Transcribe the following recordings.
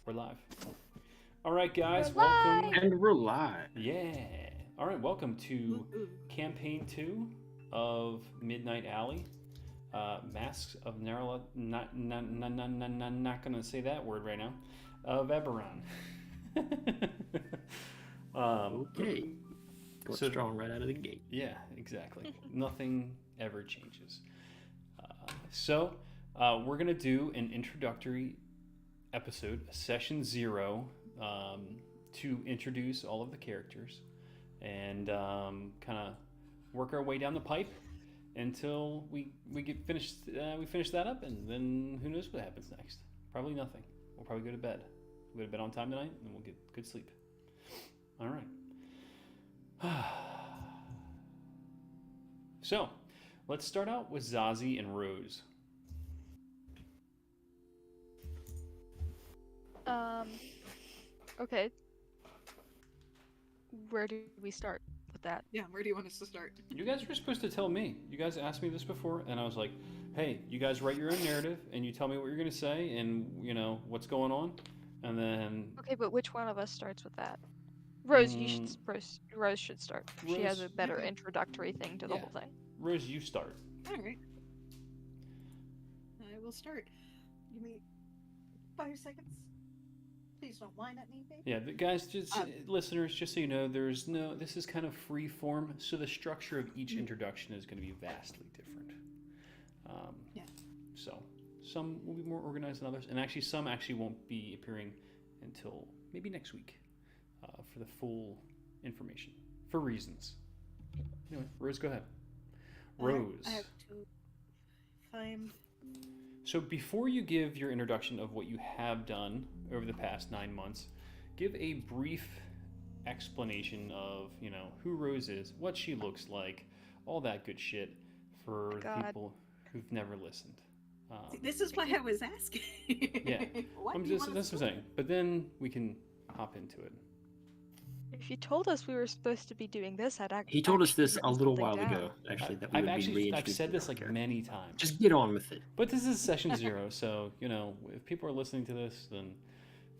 We're live. All right, guys, We're welcome. live! And we're live. Yeah. All right, welcome to Ooh. campaign 2 of Midnight Alley. Masks of Narla. Not gonna say that word right now. Of Eberron. Okay. Going So- strong right out of the gate. Yeah, exactly. Nothing ever changes. We're going to do an introductory episode, session 0, to introduce all of the characters and kind of work our way down the pipe until we get finished. We finish that up, and then who knows what happens next? Probably nothing. We'll probably go to bed. We'll go to bed on time tonight, and we'll get good sleep. All right. So, let's start out with Zazie and Rose. Okay. Where do we start with that? Yeah, where do you want us to start? You guys were supposed to tell me. You guys asked me this before, and I was like, hey, you guys write your own narrative, and you tell me what you're going to say, and, what's going on. And then... Okay, but which one of us starts with that? Rose, you should Mm. Rose should start. She has a Rose, better okay. introductory thing to the Yeah. whole thing. Rose, you start. All right. I will start. Give me 5 seconds. Please don't whine at me, baby. Yeah, the guys, just Um, listeners, just so you know, this is kind of free form, so the structure of each Mhm. introduction is going to be vastly different. Yeah. So, some will be more organized than others, and actually some actually won't be appearing until maybe next week for the full information, for reasons. Anyway, Rose, go ahead. Rose. I have to find. So before you give your introduction of what you have done over the past 9 months, give a brief explanation of, who Rose is, what she looks like, all that good shit for God. people who've never listened. See, this is why I was asking. Yeah. What I'm do you just want that's us what I'm to saying. But then we can hop into it. If you told us we were supposed to be doing this, He told us actually this a written little something while down. ago, actually, that we I've would be actually reintroducing said this our like character. many times. Just get on with it. But this is session 0, so if people are listening to this, then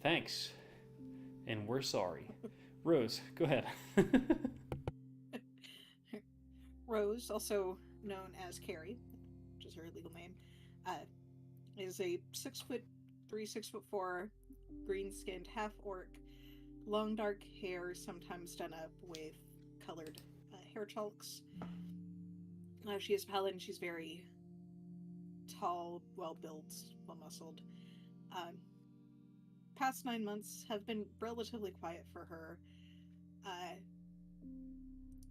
thanks, and we're sorry. Rose, go ahead. Rose, also known as Carrie, which is her legal name, is a 6'3", 6'4", green-skinned half-orc, long dark hair, sometimes done up with colored hair chalks. She is pallid and she's very tall, well-built, well-muscled. Past 9 months have been relatively quiet for her.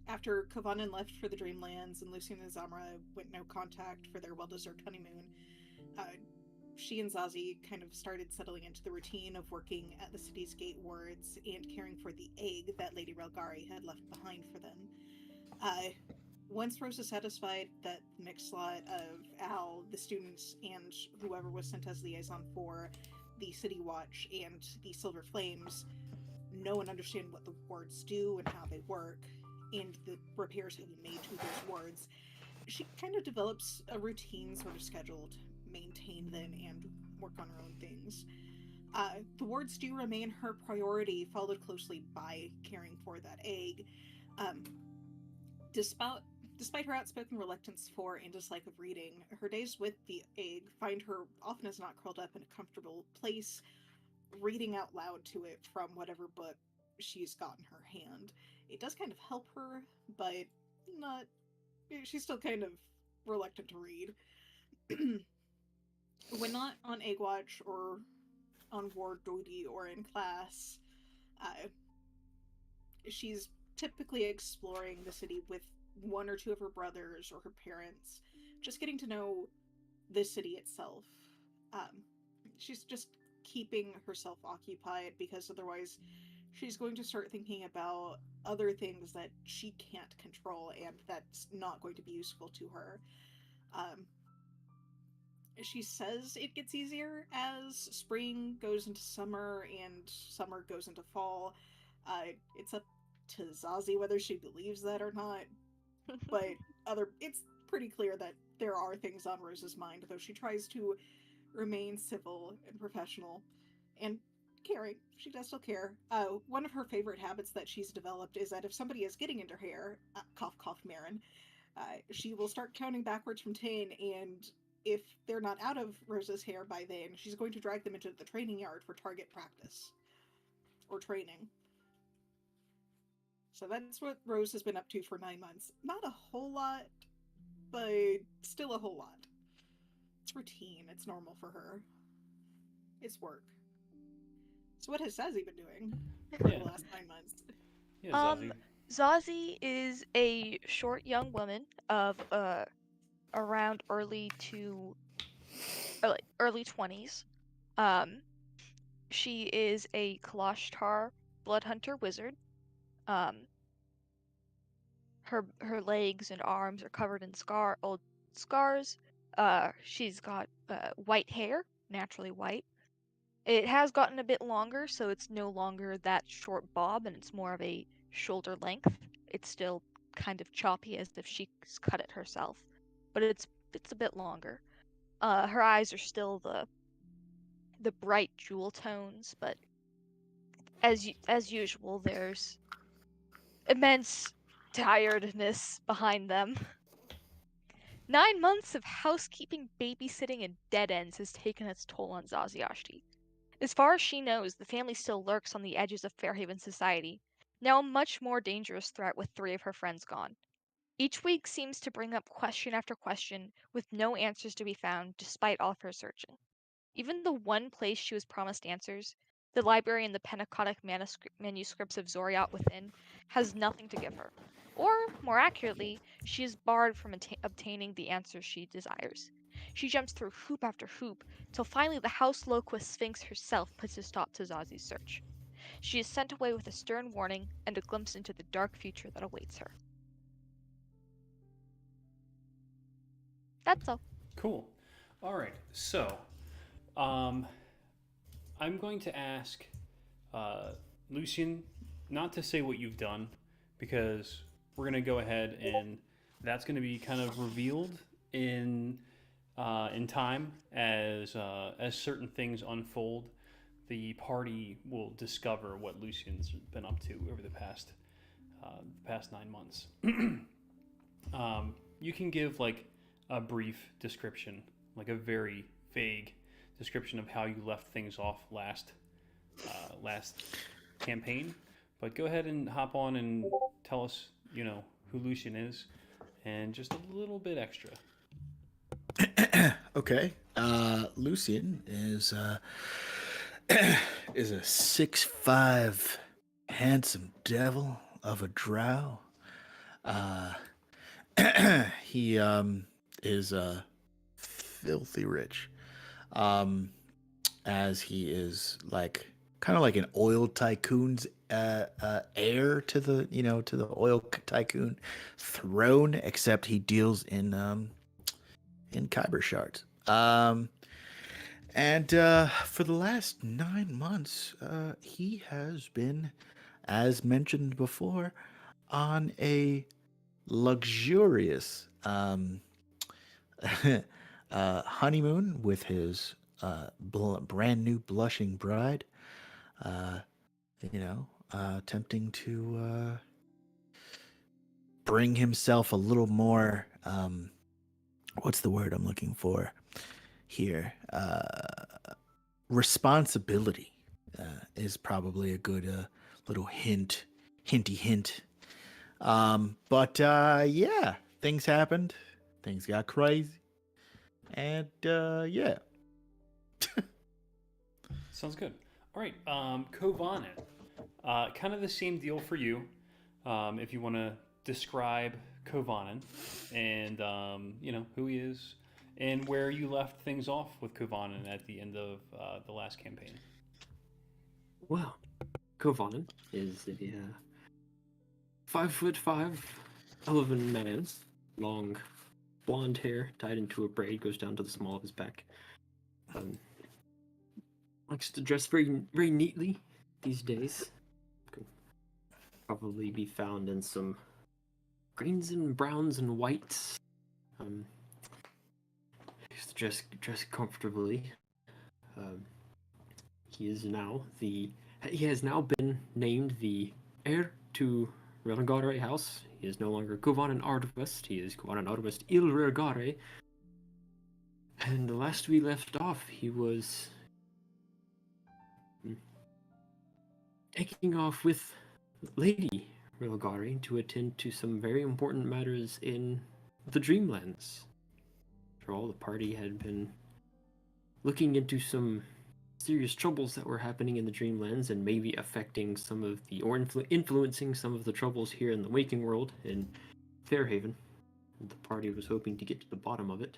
After Kovanen left for the Dreamlands and Lucian and Zamra went no contact for their well-deserved honeymoon, she and Zazie kind of started settling into the routine of working at the city's gate wards and caring for the egg that Lady Relgari had left behind for them. Once Rose is satisfied that the mixed lot of Al, the students, and whoever was sent as liaison for the City Watch and the Silver Flames know and understand what the wards do and how they work, and the repairs have been made to those wards, she kind of develops a routine sort of schedule to maintain them and work on her own things. The wards do remain her priority, followed closely by caring for that egg. Despite her outspoken reluctance for and dislike of reading, her days with the egg find her often as not curled up in a comfortable place, reading out loud to it from whatever book she's got in her hand. It does kind of help her, but not. She's still kind of reluctant to read. When not on egg watch or on ward duty or in class, she's typically exploring the city with one or two of her brothers or her parents, just getting to know the city itself. She's just keeping herself occupied because otherwise she's going to start thinking about other things that she can't control and that's not going to be useful to her. She says it gets easier as spring goes into summer and summer goes into fall. It's up to Zazie whether she believes that or not, but it's pretty clear that there are things on Rose's mind, though she tries to remain civil and professional and caring. She does still care. One of her favorite habits that she's developed is that if somebody is getting into her hair, cough, cough, Marin, she will start counting backwards from 10, and if they're not out of Rosa's hair by then, she's going to drag them into the training yard for target practice or training. So that's what Rose has been up to for 9 months. Not a whole lot, but still a whole lot. It's routine. It's normal for her. It's work. So what has Sassy been doing for Yeah. the last 9 months? Yeah, Um, Zazie. Zazie is a short young woman of around early 20s. Um, she is a Kalashtar blood hunter wizard. Um, her legs and arms are covered in old scars. She's got white hair, naturally white. It has gotten a bit longer, so it's no longer that short bob, and it's more of a shoulder length. It's still kind of choppy, as if she's cut it herself, but it's a bit longer. Her eyes are still the bright jewel tones, but as usual, there's immense tiredness behind them. 9 months of housekeeping, babysitting, and dead ends has taken its toll on Zaziashti. As far as she knows, the family still lurks on the edges of Fairhaven society, now a much more dangerous threat with 3 of her friends gone. Each week seems to bring up question after question, with no answers to be found despite all of her searching. Even the one place she was promised answers, the library and the Pennacotic manuscripts of Zoriat within, has nothing to give her. Or, more accurately, she is barred from obtaining the answers she desires. She jumps through hoop after hoop, till finally the House Loquist Sphinx herself puts a stop to Zazi's search. She is sent away with a stern warning and a glimpse into the dark future that awaits her. That's all. Cool. All right. So, I'm going to ask Lucian not to say what you've done, because we're going to go ahead and that's going to be kind of revealed in time as certain things unfold. The party will discover what Lucian's been up to over the past 9 months. You can give like a brief description, like a very vague description of how you left things off last campaign. But go ahead and hop on and tell us, who Lucian is, and just a little bit extra. Okay. Lucian is a 6'5" handsome devil of a drow. He is filthy rich. As he is like kind of like an oil tycoon's heir to the oil tycoon throne, except he deals in Kyber shards. And for the last 9 months, he has been, as mentioned before, on a luxurious honeymoon with his brand new blushing bride. Attempting to bring himself a little more. What's the word I'm looking for here? Responsibility is probably a good little hinty hint. But yeah, things happened. Things got crazy. And yeah. Sounds good. All right, Kovanen. Kind of the same deal for you. If you want to describe Kovanen and who he is and where you left things off with Kovanen at the end of the last campaign. Well, Kovanen is a 5'5" elven man, long blonde hair tied into a braid, goes down to the small of his back. Likes to dress very, very neatly these days. Could probably be found in some greens and browns and whites. Just dress comfortably. He has now been named the heir to Relengare House. He is no longer Kuvanen Ardwest. He is Kuvanen Ardwest Ilregare. And the last we left off, he was taking off with Lady Relengare to attend to some very important matters in the Dreamlands. After all, the party had been looking into some serious troubles that were happening in the Dreamlands and maybe affecting some of the, or influencing some of the troubles here in the waking world in Fairhaven. The party was hoping to get to the bottom of it.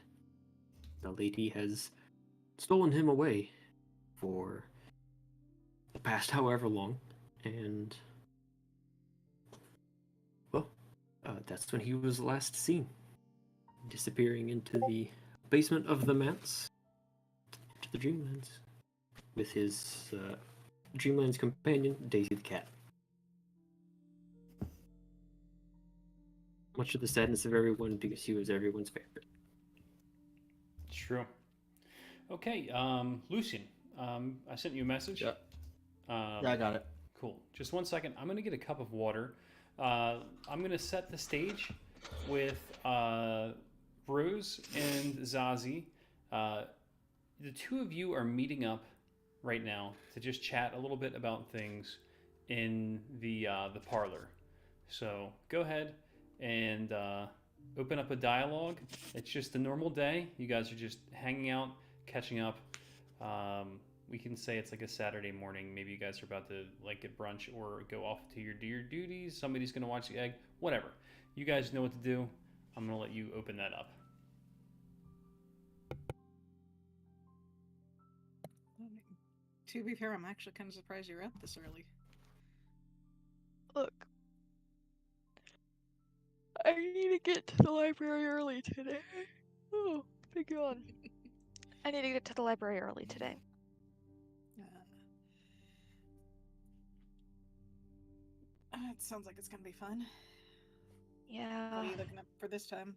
The lady has stolen him away for the past however long, and well, that's when he was last seen, disappearing into the basement of the manse to the Dreamlands with his Dreamlands companion, Daisy the cat. Much to the sadness of everyone, because he was everyone's favorite. True. Okay, Lucian, I sent you a message. Yeah. Yeah, I got it. Cool. Just 1 second. I'm going to get a cup of water. I'm going to set the stage with Rose and Zazie. The two of you are meeting up right now to just chat a little bit about things in the parlor. So go ahead and open up a dialogue. It's just a normal day. You guys are just hanging out, catching up. We can say it's like a Saturday morning. Maybe you guys are about to like get brunch or go off to your duties. Somebody's gonna watch the egg. Whatever. You guys know what to do. I'm gonna let you open that up. To be fair, I'm actually kind of surprised you're up this early. Look, I need to get to the library early today. Oh, big yawn. I need to get to the library early today. It sounds like it's gonna be fun. Yeah. What are you looking up for this time?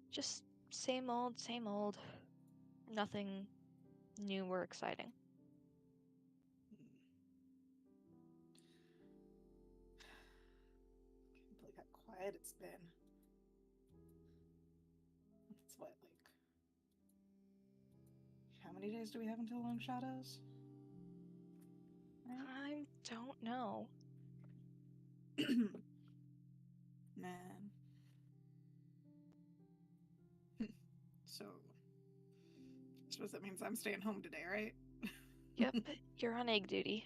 Just same old, same old. Nothing new or exciting. Can't believe how quiet it's been. It's what, like, how many days do we have until Long Shadows? I don't know. Man. So, I suppose that means I'm staying home today, right? Yep, you're on egg duty.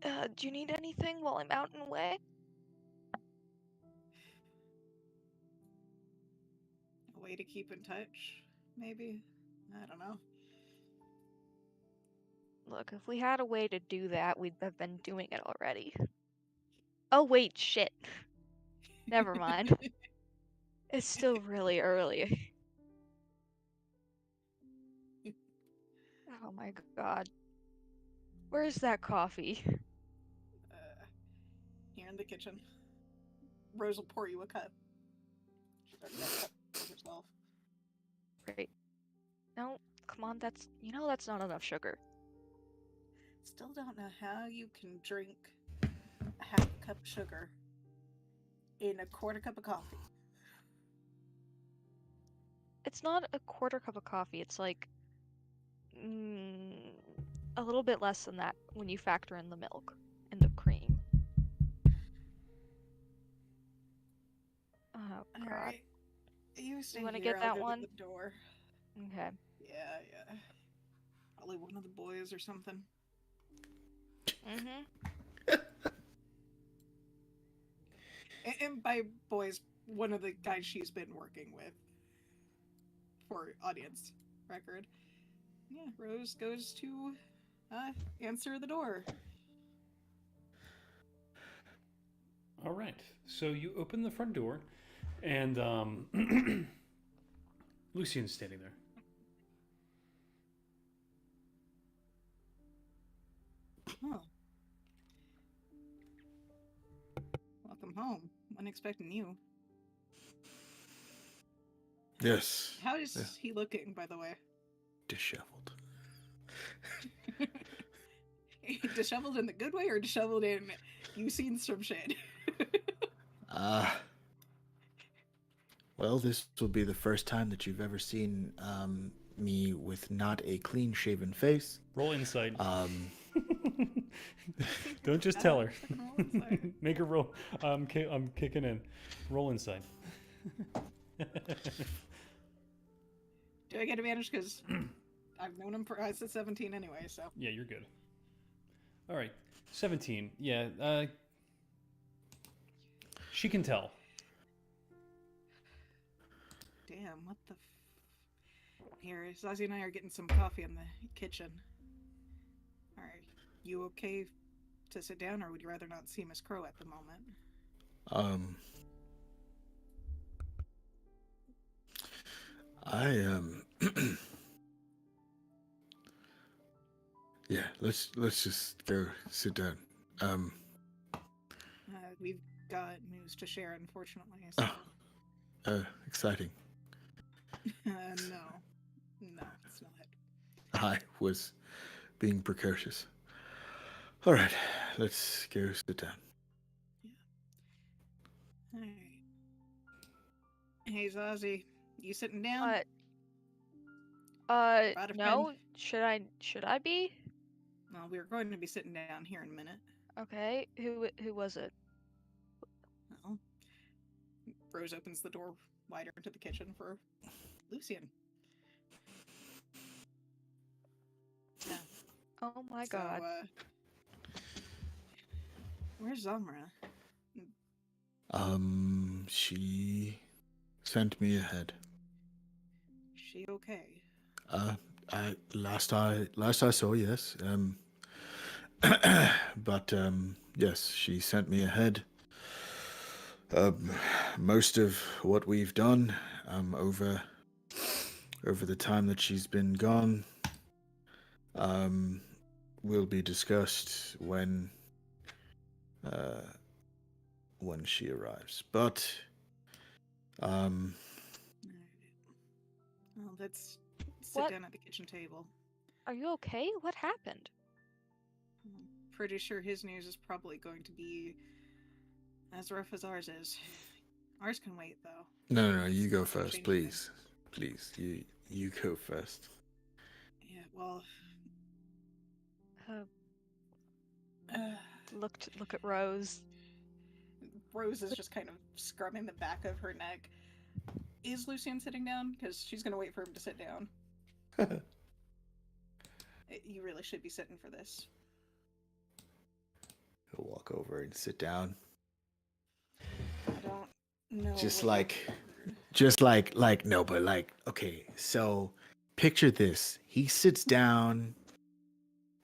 Yeah. Do you need anything while I'm out and away? A way to keep in touch, maybe? I don't know. Look, if we had a way to do that, we'd have been doing it already. Oh wait, shit. Never mind. It's still really early. Oh my god. Where's that coffee? Here in the kitchen. Rose will pour you a cup. She's already got a cup for herself. Great. No, come on, that's not enough sugar. Still don't know how you can drink a half a cup of sugar in a quarter cup of coffee. It's not a quarter cup of coffee, it's like a little bit less than that when you factor in the milk and the cream. Oh god. Alright. You stay You wanna here, get I'll that go one? to the door. Okay. Yeah. Probably one of the boys or something. Mm-hmm. And by boys, one of the guys she's been working with. For audience record. Yeah, Rose goes to answer the door. All right. So you open the front door, and Lucian's standing there. Oh. Welcome home. Wasn't expecting you. Yes. How is Yeah. he looking, by the way? Disheveled. Disheveled in the good way, or disheveled in you've seen some shit? Well, this will be the first time that you've ever seen me with not a clean-shaven face. Roll insight. Um, Don't just tell her. Roll insight. Make her roll. I'm kicking in. Roll insight. Do I get advantage because I've known him for I said 17 anyway, so Yeah, you're good. All right, 17. Yeah, she can tell. damn, what the Here, Zazie and I are getting some coffee in the kitchen. Alright, you okay to sit down, or would you rather not see Miss Crow at the moment? Yeah, let's just go sit down. We've got news to share, unfortunately. So. Exciting. No, it's not. I was being precocious. All right, let's go sit down. Alright. Hey, Zazie, you sitting down? Brought a No. friend. Should I be? Well, we're going to be sitting down here in a minute. Okay. Who was it? Well, Rose opens the door wider into the kitchen for Lucian. Yeah. Oh my god. Where's Zamra? She sent me ahead. She okay? Last I saw, yes. But yes, she sent me ahead. Most of what we've done, over the time that she's been gone, will be discussed when she arrives. But Alright. Well, let's sit What? down at the kitchen table. Are you okay? What happened? I'm pretty sure his news is probably going to be as rough as ours is. Ours can wait, though. no, you go first, Changing please. Please, you go first. Yeah, well, Look at Rose. Rose is just kind of scrubbing the back of her neck. Is Lucian sitting down? Because she's going to wait for him to sit down. You really should be sitting for this. He'll walk over and sit down. I don't know. Just what like no, but like, okay, so picture this. He sits down,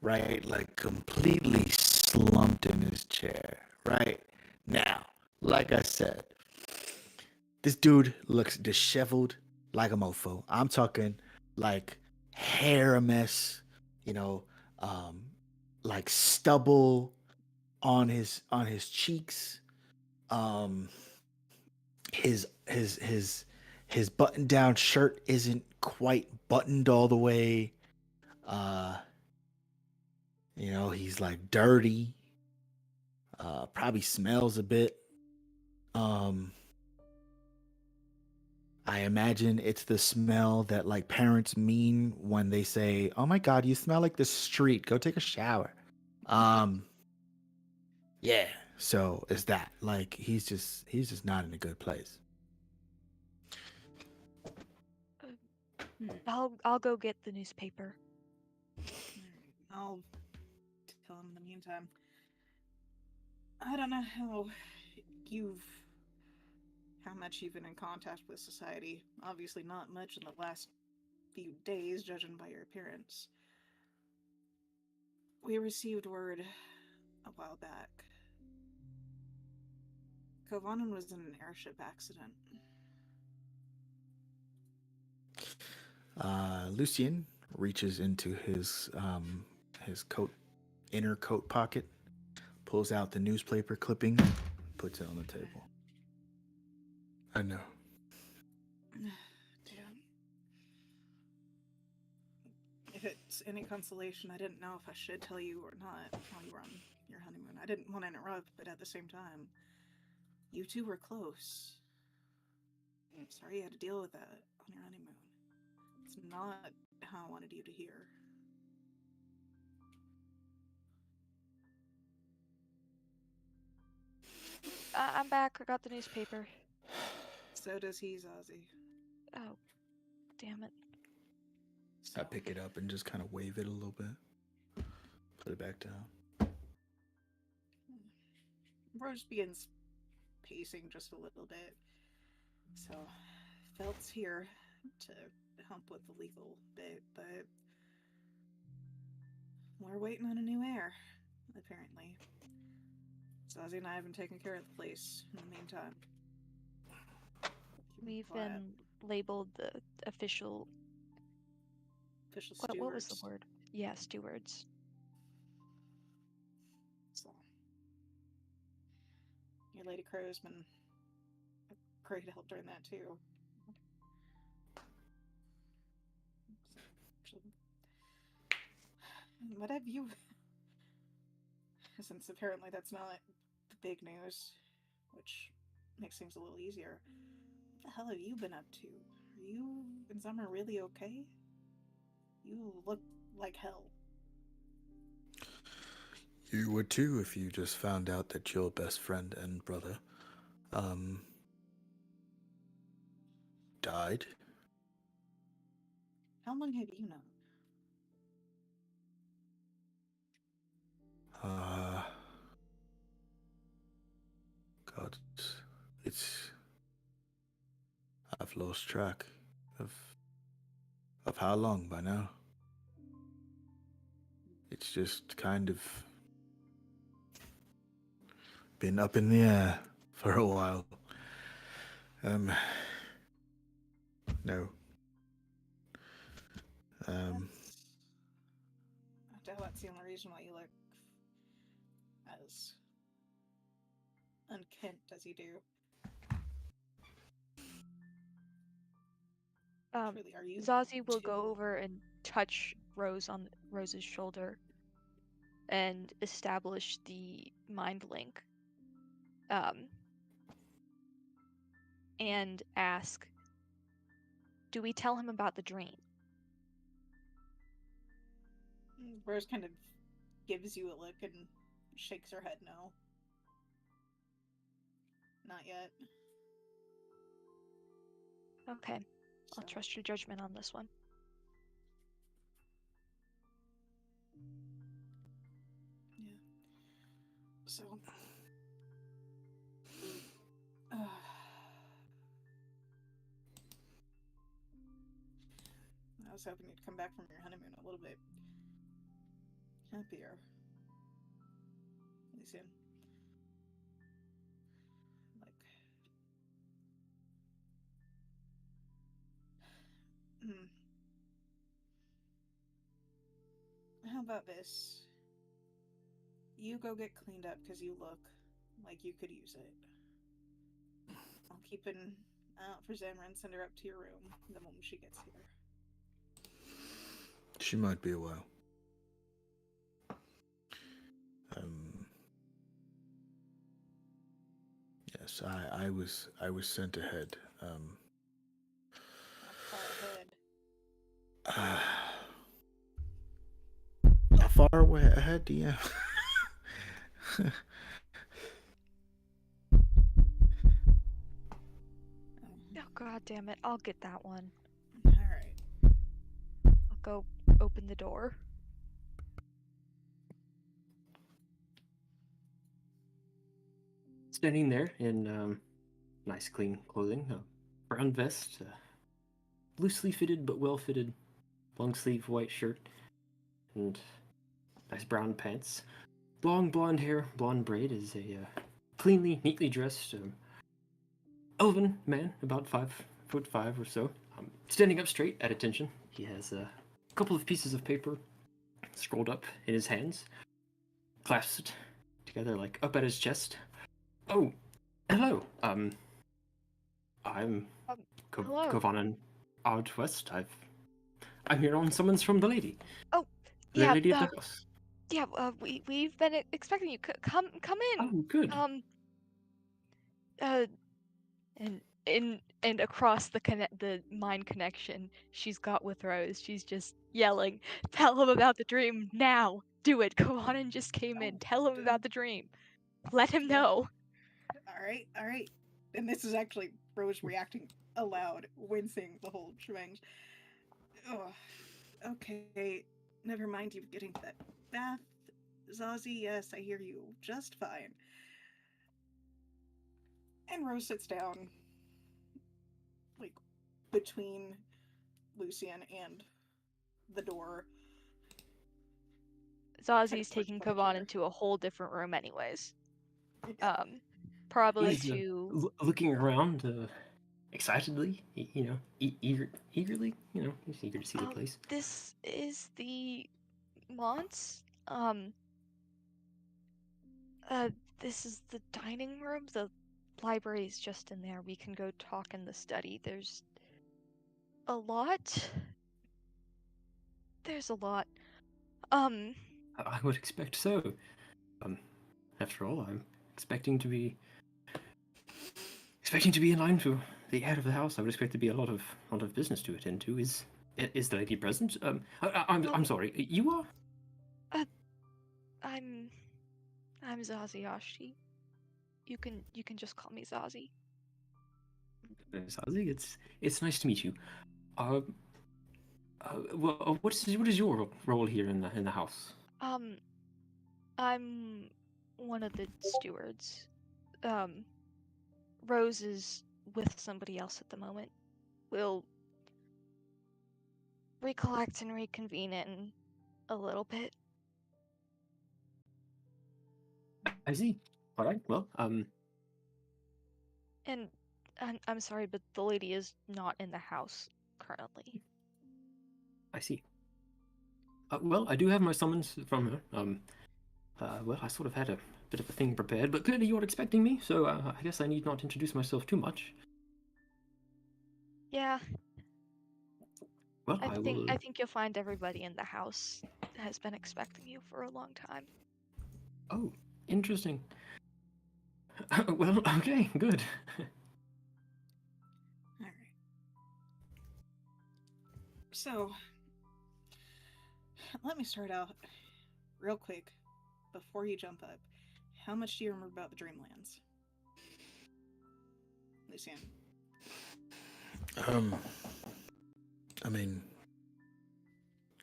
right, like completely slumped in his chair, right? Now, like I said, this dude looks disheveled like a mofo. I'm talking like hair a mess, like stubble on his cheeks. His button down shirt isn't quite buttoned all the way. He's like dirty. Probably smells a bit. I imagine it's the smell that like parents mean when they say, "Oh my God, you smell like the street. Go take a shower." Yeah. So is that like he's just not in a good place. I'll go get the newspaper. I'll tell him in the meantime. I don't know how much you've been in contact with society. Obviously not much in the last few days, judging by your appearance. We received word a while back. Kovanen was in an airship accident. Lucian reaches into his inner coat pocket, pulls out the newspaper clipping, puts it on the table. I know. Damn. If it's any consolation, I didn't know if I should tell you or not while you were on your honeymoon. I didn't want to interrupt, but at the same time, you two were close. I'm sorry you had to deal with that on your honeymoon. It's not how I wanted you to hear. I'm back. I got the newspaper. So does he, Zazie. Oh, damn it. I pick it up and just kind of wave it a little bit. Put it back down. Rose begins pacing just a little bit. So, Felt's here to help with the legal bit, but we're waiting on a new heir, apparently. Zazie and I haven't taken care of the place in the meantime. We've Quiet. been labeled the official. Official stewards. What was the word? Yeah, stewards. So, your Lady Crow's been a great help during that too. So, what have you? Since apparently that's not the big news, which makes things a little easier. What the hell have you been up to? Are you and Summer really okay? You look like hell. You would too if you just found out that your best friend and brother, died. How long have you known? God, I've lost track of how long by now. It's just kind of been up in the air for a while. No. I doubt that's the only reason why you look as unkempt as you do. Really, are you Zazie will two- go over and touch Rose on Rose's shoulder and establish the mind link. And ask, do we tell him about the dream? Rose kind of gives you a look and shakes her head no. Not yet. Okay, I'll So, trust your judgment on this one. yeah. So. I was hoping you'd come back from your honeymoon a little bit happier. Really soon. Like. How about this? You go get cleaned up because you look like you could use it. I'll keep an eye out for Zamra and send her up to your room the moment she gets here. She might be a while. Yes, I was sent ahead. Far How far away ahead? Yeah. Oh, god damn it. I'll get that one. Alright. I'll go open the door. Standing there in nice clean clothing, a brown vest, loosely fitted but well fitted long sleeve white shirt, and nice brown pants. Long blonde hair, blonde braid is a cleanly, neatly dressed elven man, about 5'5" or so. Standing up straight, at attention. He has a couple of pieces of paper scrolled up in his hands, clasped together, like up at his chest. Oh, hello. I'm hello. Kovanen Ardwest. I'm here on summons from the lady. Oh, The yeah, lady of the house. yeah. We've been expecting you. Come in. Oh, good. Uh, and across the mind connection she's got with Rose, she's just yelling, "Tell him about the dream now! Do it! Kovanen just came in. Tell him about the dream. Let him know." All right. And this is actually Rose reacting aloud, wincing the whole shebang. Oh, okay. Never mind you getting to that bath, Zazie. Yes, I hear you just fine. And Rose sits down, like, between Lucian and the door. Zazi's perched taking on a Kovanen chair. into a whole different room anyways. Probably He's to looking around excitedly, eagerly. He's eager to see the place. This is the Mont. This is the dining room. The library is just in there. We can go talk in the study. There's a lot. There's a lot. I would expect so. After all, I'm expecting to be in line for the head of the house. I would expect there to be a lot of business to attend to. Is the lady present? I'm sorry. You are? I'm Zazie Ashti. You can just call me Zazie. Zazie, it's nice to meet you. Well, what is your role here in the house? I'm one of the stewards. Rose is with somebody else at the moment. We'll recollect and reconvene in a little bit. I see. All right. Well, And I'm sorry, but the lady is not in the house currently. I see. Well, I do have my summons from her. Well, I sort of had a bit of a thing prepared, but clearly you're expecting me, so I guess I need not introduce myself too much. Yeah, Well, I will. think you'll find everybody in the house has been expecting you for a long time. Oh, interesting. Well, okay, good. All right. So, let me start out real quick before you jump up. How much do you remember about the Dreamlands? Lucian. I mean,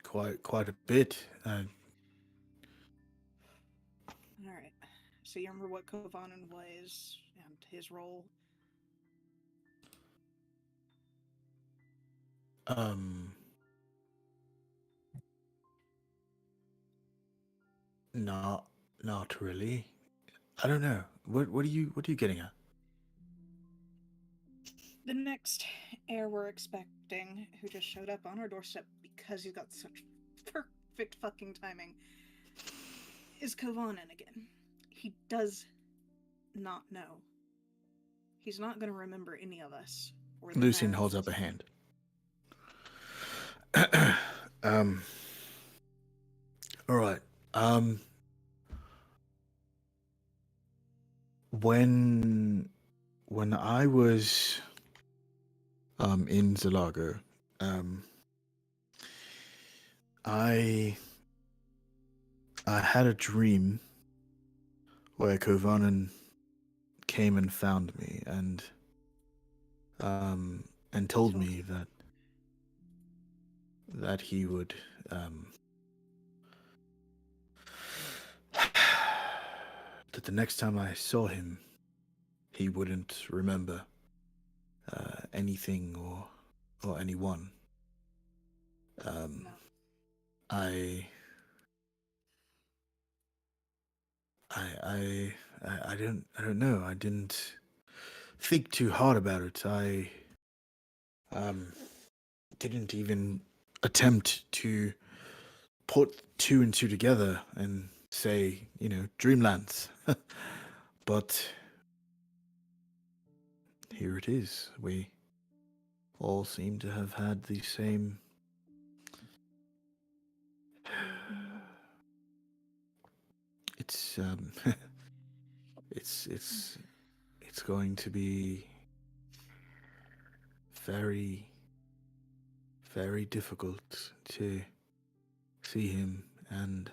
quite a bit. All right. So you remember what Kovanen was and his role? Not really. I don't know. What are you getting at? The next heir we're expecting, who just showed up on our doorstep because he's got such perfect fucking timing, is Kovanen again. He does not know. He's not going to remember any of us. Or the Lucian past. holds up a hand. All right. When I was in Zalago, I had a dream where Kovanen came and found me and told me that he would that the next time I saw him, he wouldn't remember anything or anyone. No. I don't know. I didn't think too hard about it. I didn't even attempt to put two and two together and say, Dreamlands. But here it is. We all seem to have had the same it's it's going to be very, very difficult to see him and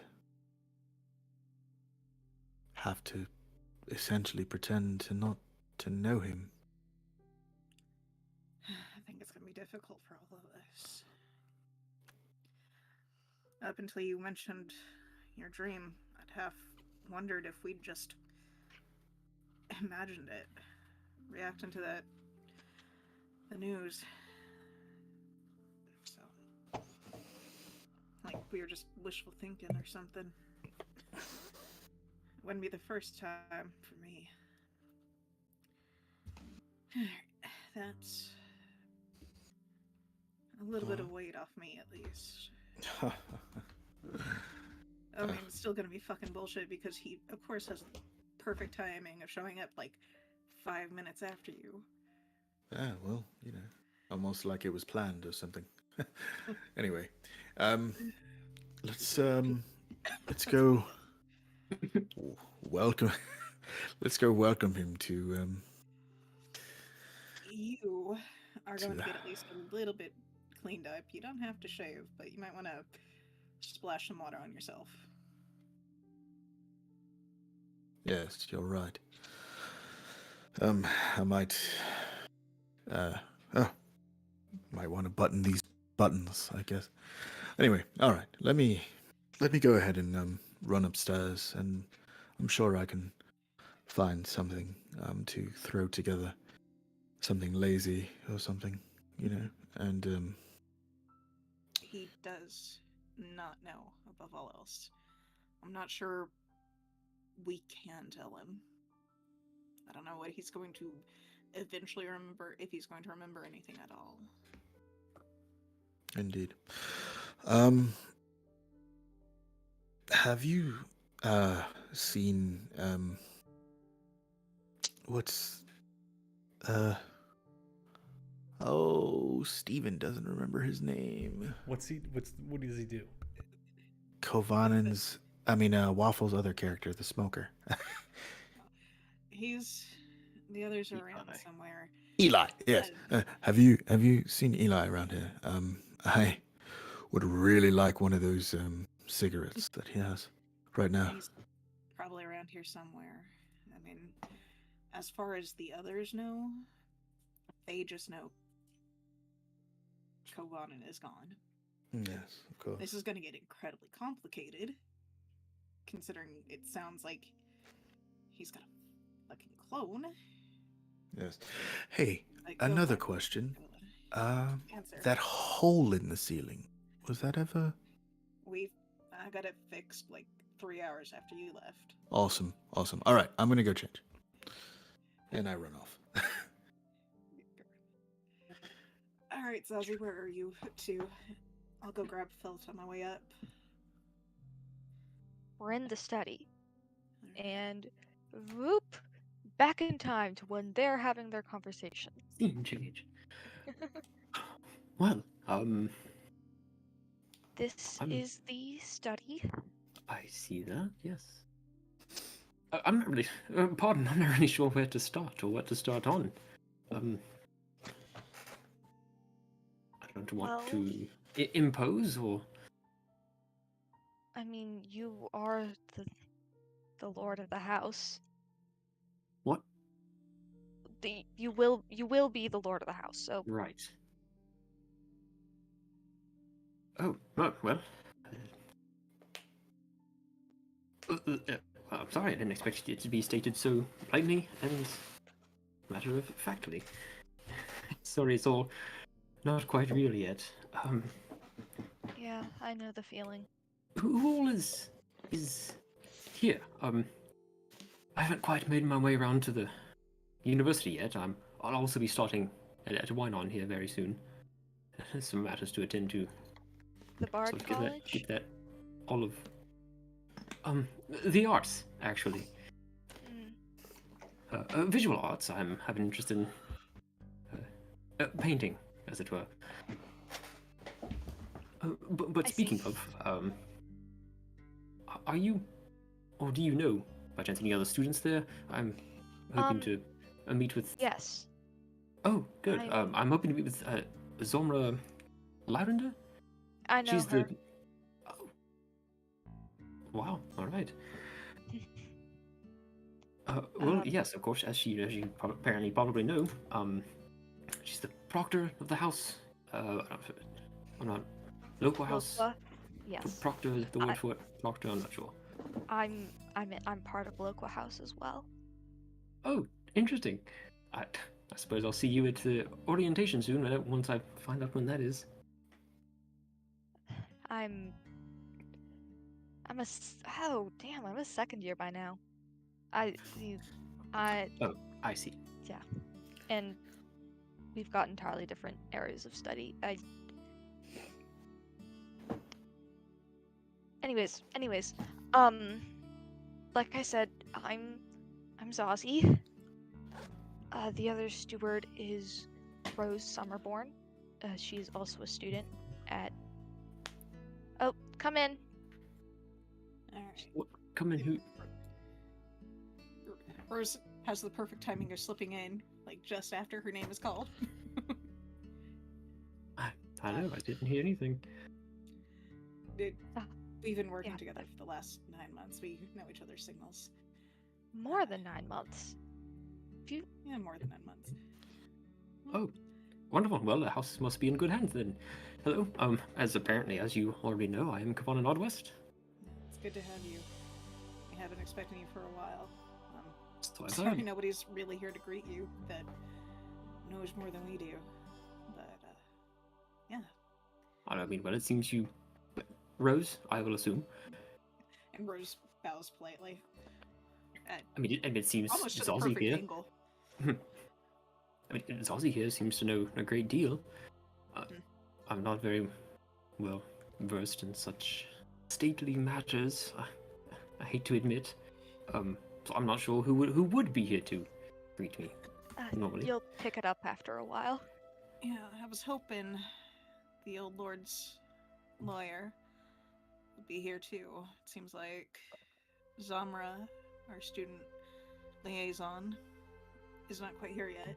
have to essentially pretend to not to know him. I think it's going to be difficult for all of us. Up until you mentioned your dream, I'd half wondered if we'd just imagined it, reacting to the news. So, like we were just wishful thinking or something. Wouldn't be the first time for me. That's a little bit of weight off me, at least. I mean, it's still gonna be fucking bullshit because he, of course, has perfect timing of showing up like 5 minutes after you. Ah, well, almost like it was planned or something. Anyway, let's go welcome. Let's go welcome him to. You are going to get at least a little bit cleaned up. You don't have to shave, but you might want to splash some water on yourself. Yes, you're right. I might. Might want to button these buttons, I guess. Anyway, all right. Let me go ahead and run upstairs, and I'm sure I can find something to throw together, something lazy or something, and He does not know, above all else. I'm not sure we can tell him. I don't know what he's going to eventually remember, if he's going to remember anything at all. Indeed. Have you seen what's Steven doesn't remember his name. What does he do? Kovanen's Waffle's other character, the smoker. The others are around somewhere. Eli, yes. Have you seen Eli around here? I would really like one of those cigarettes that he has right now. He's probably around here somewhere. I mean, as far as the others know, they just know Kovanen is gone. Yes, of course. This is going to get incredibly complicated, considering it sounds like he's got a fucking clone. Yes. Hey, Like, another question. Answer. That hole in the ceiling, was that ever? I got it fixed like 3 hours after you left. Awesome. All right, I'm gonna go change. And I run off. All right, Zazie, where are you to? I'll go grab Felt on my way up. We're in the study. And whoop, back in time to when they're having their conversation. Scene change. Well, This is the study. I see that, yes. I'm not really, pardon, I'm not really sure where to start or what to start on. I don't want to impose or... I mean, you are the lord of the house. What? You will be the lord of the house, so... Right. Oh, well. I'm sorry, I didn't expect it to be stated so plainly and matter-of-factly. Sorry, it's all not quite real yet. Yeah, I know the feeling. Who all is here? I haven't quite made my way around to the university yet. I'll also be starting at Wine-On here very soon. There's some matters to attend to. The Bard College? Keep that all of... the arts, actually. Visual arts, I have an interest in painting, as it were. But speaking of, are you or do you know, by chance, any other students there? I'm hoping to meet with... Yes. Oh, good. I'm hoping to meet with Zomra Lavender? I know She's her. the... Oh. Wow, alright. Well, yes, of course, as you apparently probably know, she's the proctor of the house. I'm not... Local house? Loqua? Yes. Proctor, the word for it. Proctor, I'm not sure. I'm part of Loqua House as well. Oh, interesting. I suppose I'll see you at the orientation soon, once I find out when that is. I'm a second year by now. Oh, I see. And we've got entirely different areas of study. Anyways, like I said, I'm Zazie. The other steward is Rose Summerborn. She's also a student at... Oh, come in. Alright. What, come in, who? Rose has the perfect timing of slipping in, like just after her name is called. I know, I didn't hear anything. We've been working Yeah. together for the last 9 months. We know each other's signals. More than 9 months. Yeah, more than 9 months. Oh, wonderful. Well, the house must be in good hands then. Hello. As you already know, I am Kavana Nordwest. It's good to have you. We have been expecting you for a while. So I've Sorry heard. nobody's really here to greet you that knows more than we do. But, yeah. I don't mean, well, it seems you... Rose, I will assume. And Rose bows politely. I mean, it seems Almost to the Zazie perfect here. angle. I mean, Zazie here seems to know a great deal. I'm not very well versed in such stately matters. I hate to admit. So I'm not sure who would be here to greet me normally. You'll pick it up after a while. Yeah, I was hoping the old lord's lawyer would be here too. It seems like Zamra, our student liaison, is not quite here yet.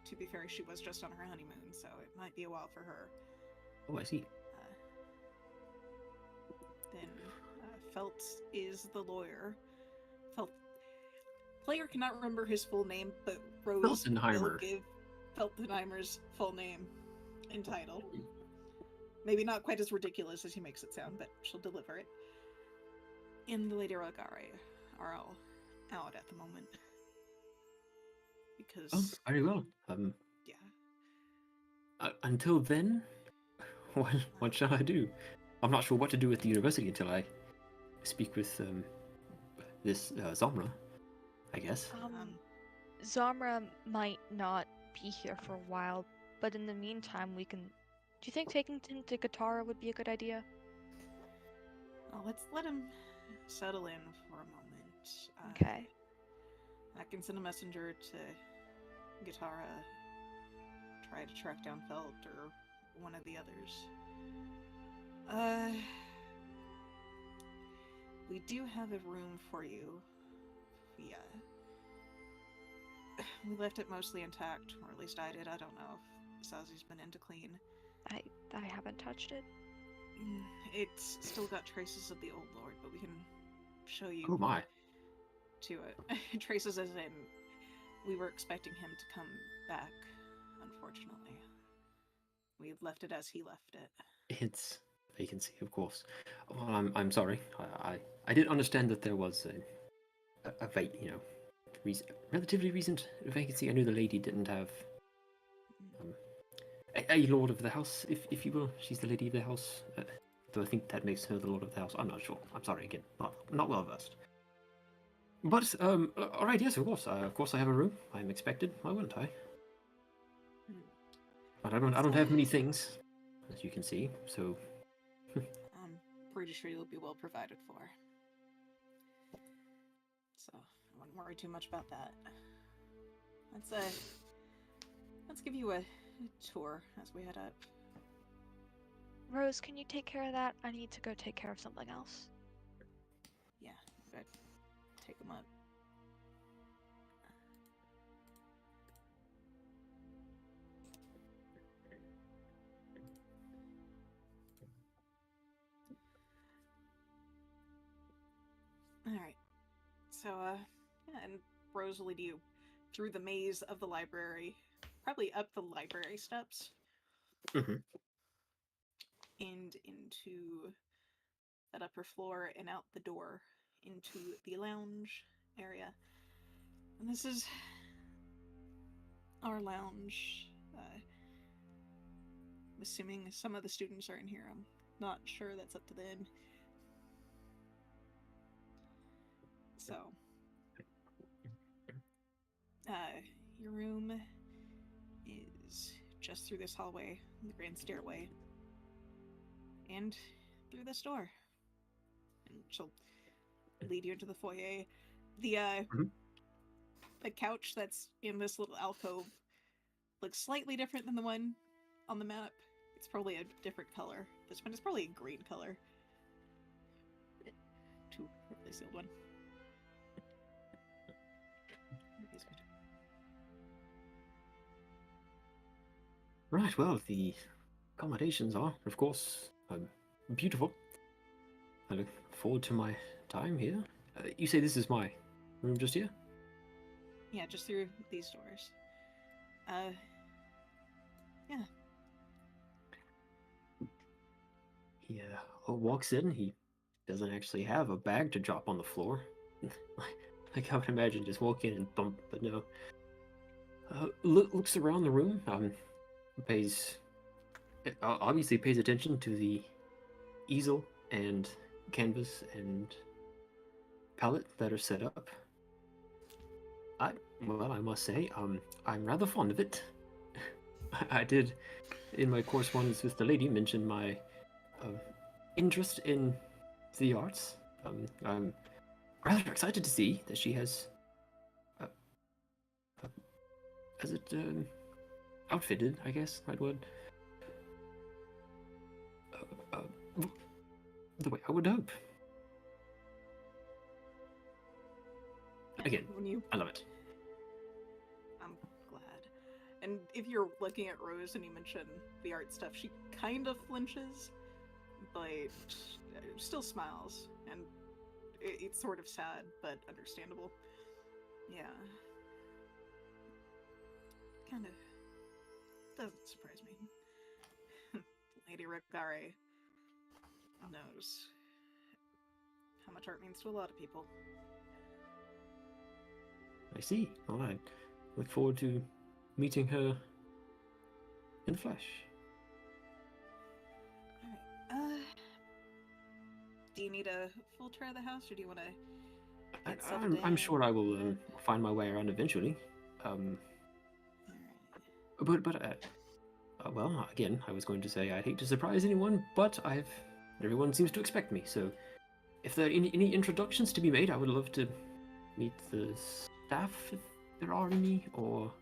To be fair, she was just on her honeymoon, so it might be a while for her. Oh, I see. Then Felt is the lawyer. Player cannot remember his full name, but Rose will Felsenheimer. give Felsenheimer's full name and title. Maybe not quite as ridiculous as he makes it sound, but she'll deliver it. And the Lady Rogare are all out at the moment. Because... Oh, very well. yeah. Until then, what shall I do? I'm not sure what to do at the university until I speak with this Zamra, I guess. Zamra might not be here for a while, but in the meantime, we can... Do you think taking him to Katara would be a good idea? Well, let's let him settle in for a moment. Okay. I can send a messenger to Katara, try to track down Felt or one of the others. We do have a room for you. We left it mostly intact, or at least I did. I don't know if Sazzy's been in to clean. I haven't touched it. It's still got traces of the old lord, but we can show you Oh my. to it. Traces as in, we were expecting him to come back, unfortunately. We left it as he left it. It's vacancy, of course. Well, I'm sorry. I did understand that there was relatively recent vacancy. I knew the lady didn't have a lord of the house, if you will. She's the lady of the house. Though I think that makes her the lord of the house. I'm not sure. I'm sorry again. Not well versed. But all right. Yes, of course. Of course, I have a room. I'm expected. Why wouldn't I? But I don't have many things, as you can see. So I'm pretty sure you'll be well provided for. So I wouldn't worry too much about that. Let's give you a tour as we head up. Rose, can you take care of that? I need to go take care of something else. Yeah, I take them up. All right. So, yeah, and Rose will lead you through the maze of the library, probably up the library steps, Mhm. and into that upper floor and out the door into the lounge area. And this is our lounge. I'm assuming some of the students are in here. I'm not sure. That's up to them. So, your room is just through this hallway, the grand stairway, and through this door. And she'll lead you into the foyer. The couch that's in this little alcove looks slightly different than the one on the map. It's probably a different color. This one is probably a green color. To replace the old one. Right, well, the accommodations are, of course, beautiful. I look forward to my time here. You say this is my room just here? Yeah, just through these doors. Yeah. He walks in. He doesn't actually have a bag to drop on the floor. Like I would imagine, just walk in and bump, but no. Looks around the room. Obviously pays attention to the easel and canvas and palette that are set up. I must say, I'm rather fond of it. I did, in my correspondence with the lady, mention my interest in the arts. I'm rather excited to see that she has it outfitted, I guess I would. The way I would hope. Again, I love it. I'm glad. And if you're looking at Rose and you mention the art stuff, she kind of flinches, but still smiles, and it's sort of sad, but understandable. Yeah. Kind of doesn't surprise me. Lady Ricare knows how much art means to a lot of people. I see. All right. Look forward to meeting her in the flesh. Alright. Do you need a full tour of the house, or do you want to? I'm sure I will find my way around eventually. Well, again, I was going to say I'd hate to surprise anyone, but everyone seems to expect me. So, if there are any introductions to be made, I would love to meet the staff if there are any, or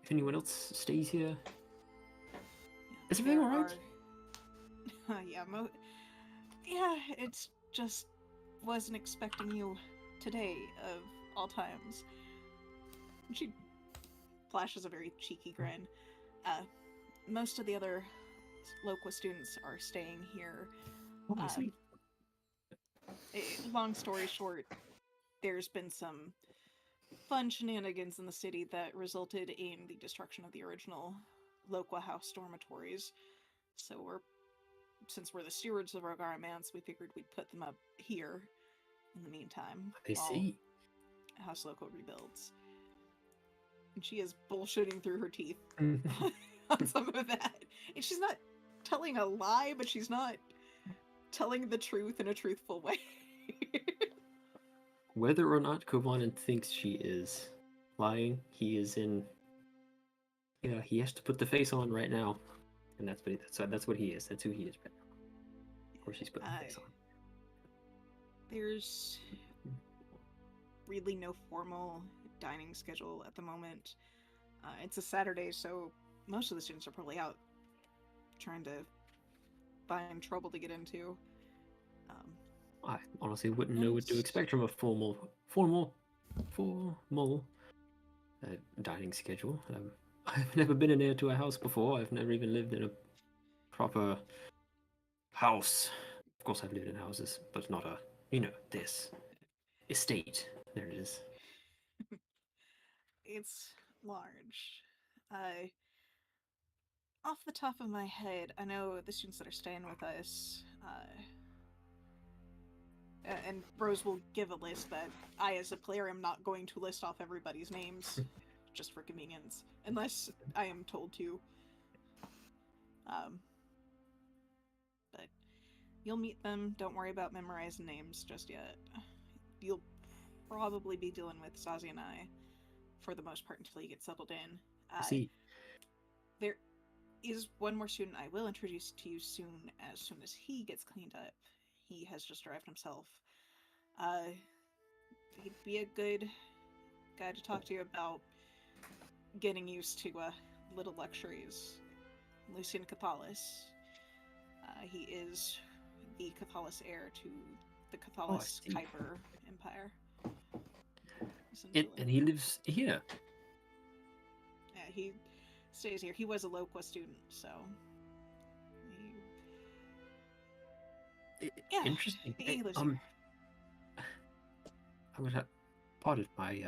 if anyone else stays here. Is everything all right? Yeah, it's just wasn't expecting you today of all times. She flashes a very cheeky grin. Most of the other Loqua students are staying here. Oh, I see. Long story short, there's been some fun shenanigans in the city that resulted in the destruction of the original Loqua House dormitories. So since we're the stewards of Rogara Manse, we figured we'd put them up here in the meantime. I see. House Loqua rebuilds. And she is bullshitting through her teeth on some of that. And she's not telling a lie, but she's not telling the truth in a truthful way. Whether or not Kovanen thinks she is lying, he is in. Yeah, he has to put the face on right now, and that's what he is. That's who he is right now. Or she's putting the face on. There's really no formal dining schedule at the moment. It's a Saturday, so most of the students are probably out trying to find trouble to get into. I honestly wouldn't know what to And- expect from a formal dining schedule. I've never been in there to a house before. I've never even lived in a proper house. Of course, I've lived in houses, but not a, this estate. There it is. It's large. Off the top of my head, I know the students that are staying with us, and Rose will give a list, but I, as a player, am not going to list off everybody's names, just for convenience, unless I am told to. But you'll meet them. Don't worry about memorizing names just yet. You'll probably be dealing with Sazi and I for the most part until you get settled in. I see. There is one more student I will introduce to you soon as he gets cleaned up. He has just arrived himself. He'd be a good guy to talk to you about getting used to little luxuries. Lucian Cathalis. He is the Cathalis heir to the Cathalis see. Kuiper Empire. And he lives here. Yeah, he stays here. He was a Loqua student, so yeah, Interesting. he lives here. I'm gonna pardon my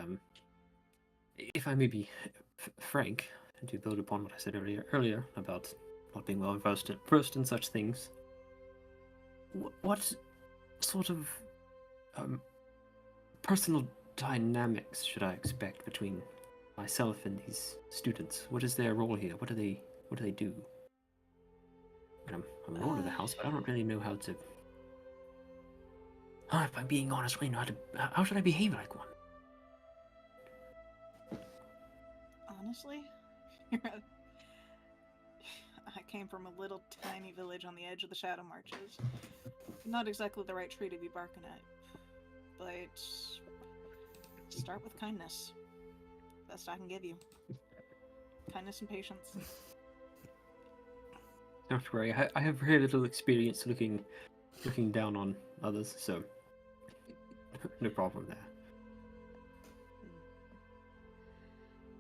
if I may be frank, and to build upon what I said earlier about not being well versed in such things. What sort of personal dynamics should I expect between myself and these students? What is their role here? What do they do? I'm an owner of the house, but I don't really know how to. If I'm being honest, I really know how should I behave like one? Honestly, I came from a little tiny village on the edge of the Shadow Marches. Not exactly the right tree to be barking at, but start with kindness. Best I can give you. Kindness and patience. Don't worry, I have very little experience looking down on others, so no problem there.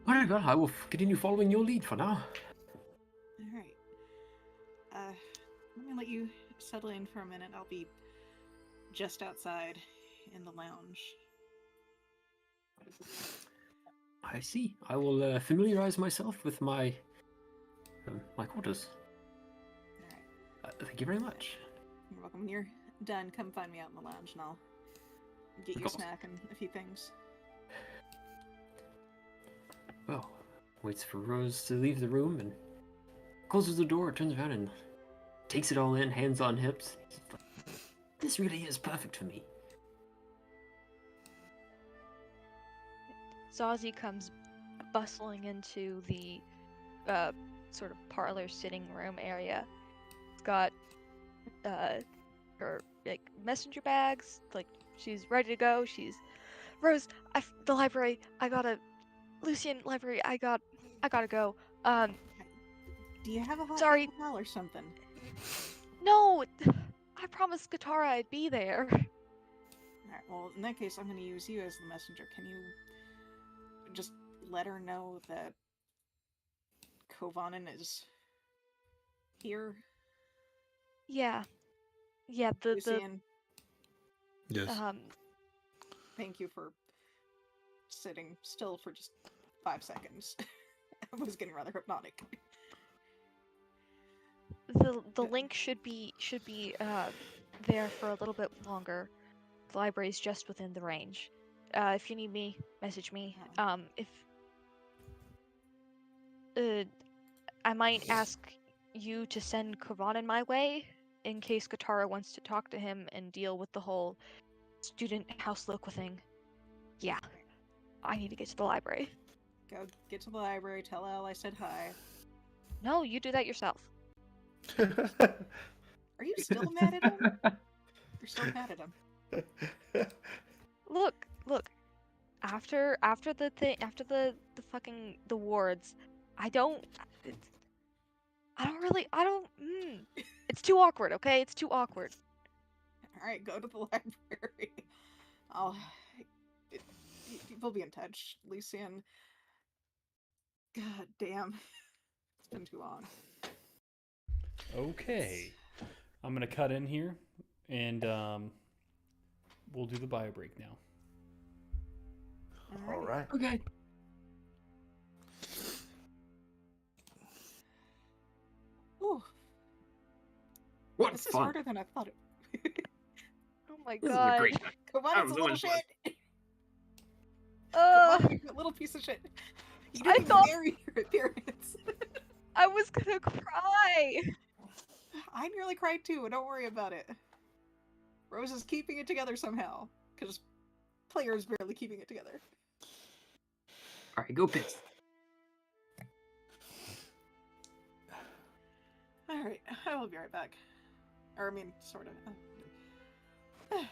Alright, well, I will continue following your lead for now. Alright. Let me let you settle in for a minute. I'll be just outside in the lounge. I see. I will familiarize myself with my quarters. Alright. Thank you very much. You're welcome. When you're done, come find me out in the lounge and I'll get Of you a course. snack and a few things. Well, waits for Rose to leave the room and closes the door, turns around and takes it all in, hands on hips. This really is perfect for me. Zazie comes bustling into the sort of parlor sitting room area. It's got her like messenger bags, like she's ready to go. She's Rose, the library. Lucian library. I gotta go. Do you have a hot Sorry. alcohol or something? No, I promised Katara I'd be there. Alright, well, in that case, I'm going to use you as the messenger. Can you just let her know that Kovanen is here? Yeah, the Lucian, Yes. thank you for sitting still for just 5 seconds. I was getting rather hypnotic. the link should be there for a little bit longer. The library's just within the range. If you need me, message me. If I might ask you to send Kovanen my way in case Katara wants to talk to him and deal with the whole student house Loqua thing. Yeah, I need to get to the library. Go get to the library, tell Elle I said hi. No, you do that yourself. Are you still mad at him? You're still mad at him. Look. After the fucking the wards, it's too awkward, okay? It's too awkward. Alright, go to the library. I'll. We'll be in touch, Lucian. God damn. It's been too long. Okay. I'm going to cut in here, and we'll do the bio break now. All right. Okay. Ooh, What this is fun! harder than I thought it. Oh my This is a god. great time. Come on, I'm it's a little doing fun. shit. Ugh, Come on, you little piece of shit. You I didn't even thought- marry your appearance. I was gonna cry. I nearly cried too. Don't worry about it. Rose is keeping it together somehow, because player is barely keeping it together. All right, go piss. All right, I will be right back. Or I mean, sort of.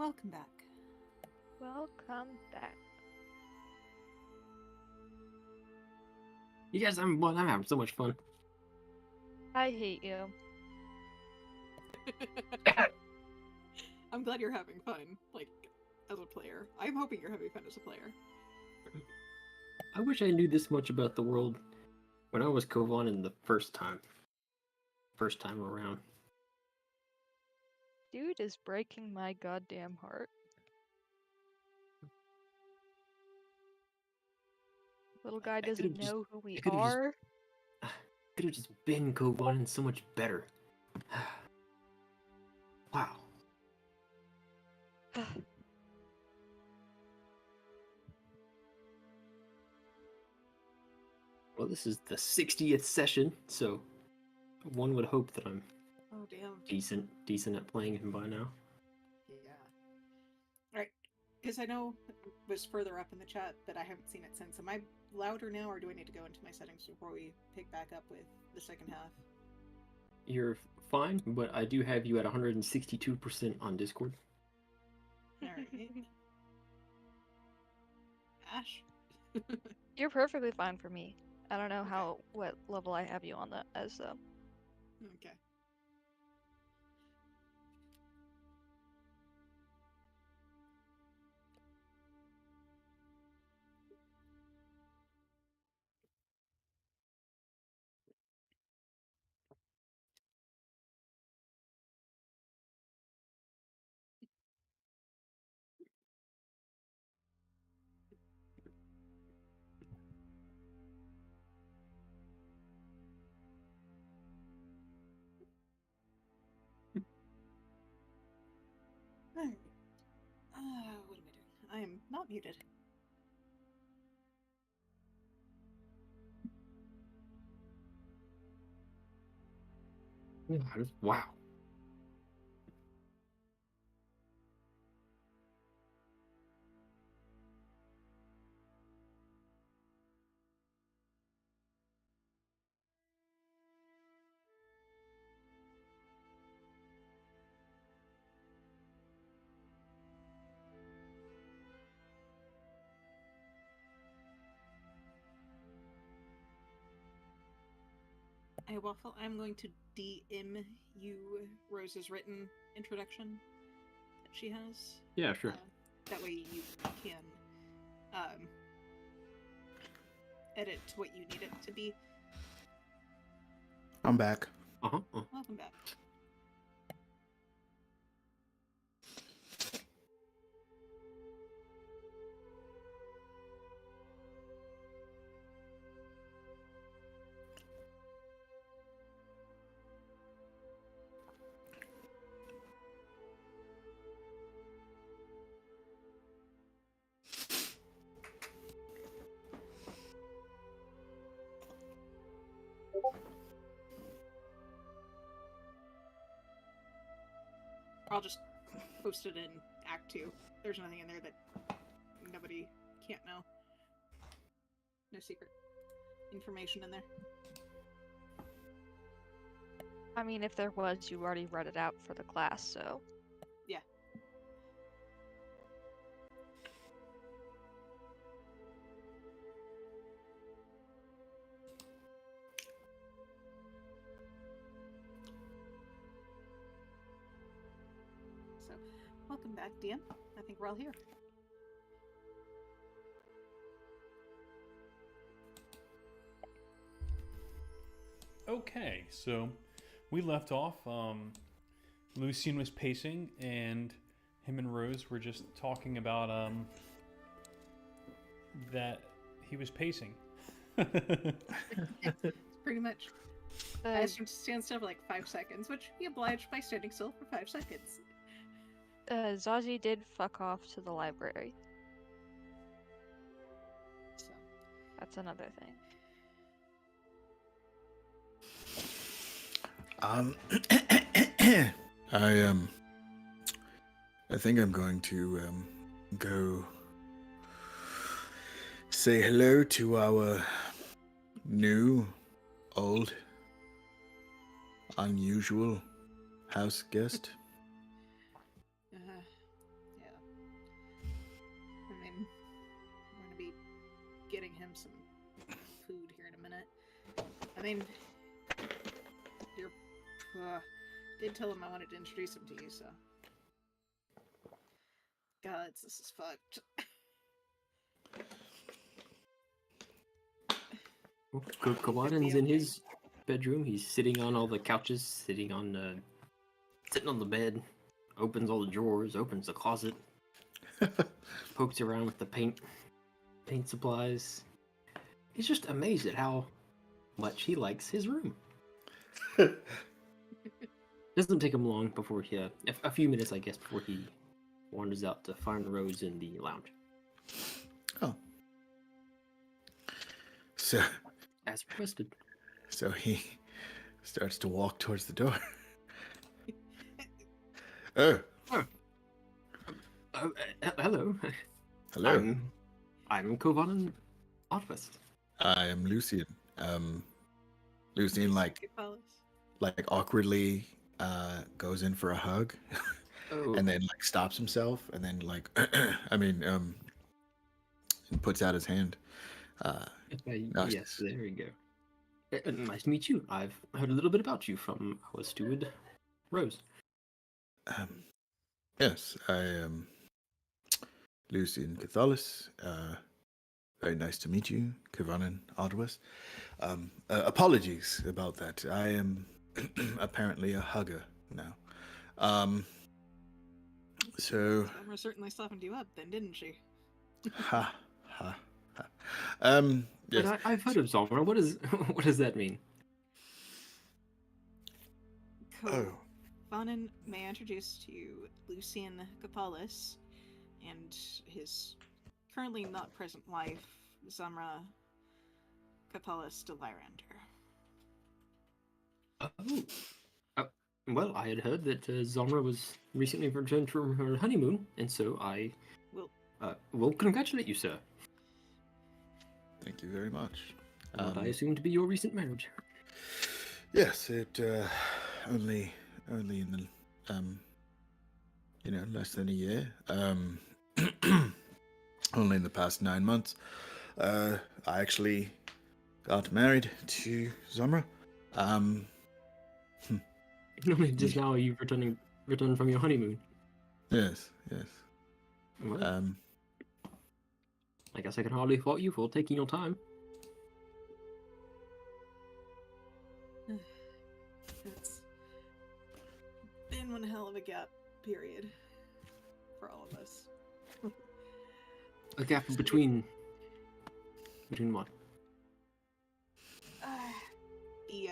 Welcome back. Welcome back. You guys having fun? I'm having so much fun. I hate you. I'm glad you're having fun, like, as a player. I'm hoping you're having fun as a player. I wish I knew this much about the world when I was Kovanen the first time. First time around. Dude is breaking my goddamn heart. Little guy could've doesn't just- know who we I could've just- are. Could have just been Kovanen so much better. Wow. Well, this is the 60th session, so one would hope that I'm Oh, damn. decent at playing him by now. Yeah. Alright, because I know it was further up in the chat, but I haven't seen it since. Am I louder now, or do I need to go into my settings before we pick back up with the second half? You're fine, but I do have you at 162% on Discord. Alright. Ash? You're perfectly fine for me. I don't know what level I have you on that as though. Okay. Alright. What am I doing? I am not muted. Wow. Hey, Waffle, I'm going to DM you Rose's written introduction that she has. Yeah, sure. That way you can edit to what you need it to be. I'm back. Welcome back. I'll just post it in Act 2. There's nothing in there that nobody can't know. No secret information in there. I mean, if there was, you already read it out for the class, so. Yeah. So, welcome back, DM. I think we're all here. Okay, so we left off. Lucian was pacing, and him and Rose were just talking about that he was pacing. Pretty much. I asked him to stand still for like 5 seconds, which he obliged by standing still for 5 seconds. Zazie did fuck off to the library. So, That's another thing. I think I'm going to go say hello to our new, old, unusual house guest. yeah, some food here in a minute. I mean, you're did tell him I wanted to introduce him to you, so. God, this is fucked. Kawadan's in his bedroom. He's sitting on all the couches, sitting on the bed, opens all the drawers, opens the closet, pokes around with the paint supplies. He's just amazed at how much he likes his room. Doesn't take him long before he, a few minutes, I guess, before he wanders out to find Rose in the lounge. Oh. So, as requested. So he starts to walk towards the door. Oh. Hello. Hello. I'm Kovanen Otvest. I am Lucian. Lucian like awkwardly goes in for a hug. Oh. And then like stops himself and then like and puts out his hand. Yes, there we go. Nice to meet you. I've heard a little bit about you from our steward, Rose. Yes, I am Lucian Cathalis. Very nice to meet you, Kovanen Otvest. Apologies about that. I am apparently a hugger now. So Summer certainly softened you up then, didn't she? ha. Yes. But I've heard of Zomra. What does that mean? Oh. Vanen, may I introduce to you Lucian Kapalis and his currently not present wife, Zamra Kapalis de Lyrander. Oh. Well, I had heard that Zomra was recently returned from her honeymoon, and so I will congratulate you, sir. Thank you very much. What I assume to be your recent marriage. Yes, it only in the less than a year. Only in the past 9 months. I actually got married to Zamra. Only just now you've returned from your honeymoon. Yes. Well, I guess I can hardly fault you for taking your time. It's been one hell of a gap period for all of us. A gap between what? The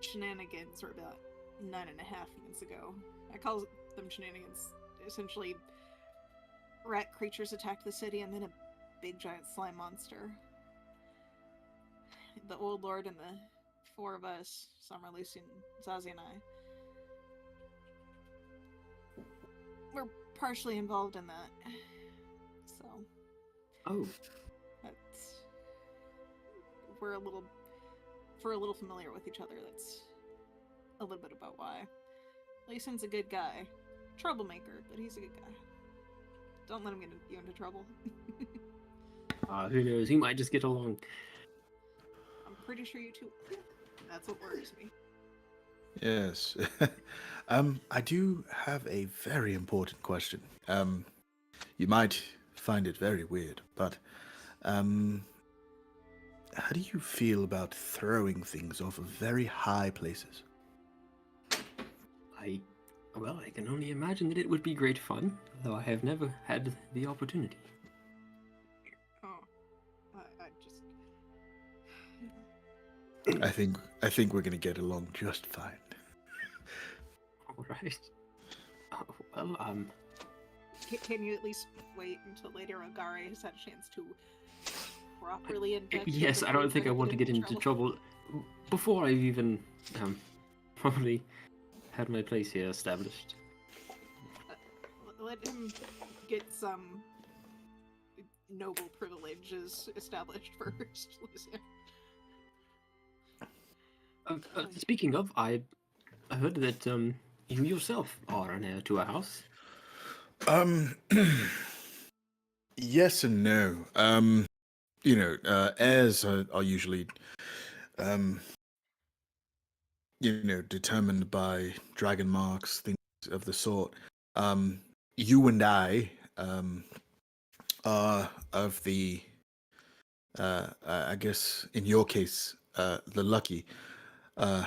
shenanigans were about 9.5 months ago. I call them shenanigans. Essentially, rat creatures attacked the city and then a big giant slime monster. The Old Lord and the 4 of us, Summer, Lucian, Zazie, and I, were partially involved in that. So. Oh. We're a little familiar with each other. That's a little bit about why. Lucian's a good guy. Troublemaker, but he's a good guy. Don't let him get you into trouble. Who knows? He might just get along. I'm pretty sure you two. That's what worries me. Yes. I do have a very important question. You might find it very weird, but how do you feel about throwing things off of very high places? I can only imagine that it would be great fun, though I have never had the opportunity. Oh, I think we're gonna get along just fine. All right. Well, Can you at least wait until later Ogare has had a chance to properly inject? Yes, I don't think I want to get into trouble before I've even probably had my place here established. Let him get some noble privileges established first. Speaking of, I heard that you yourself are an heir to a house. Yes and no. heirs are usually, um, determined by dragon marks, things of the sort. You and I, are of the, I guess in your case, the lucky, uh,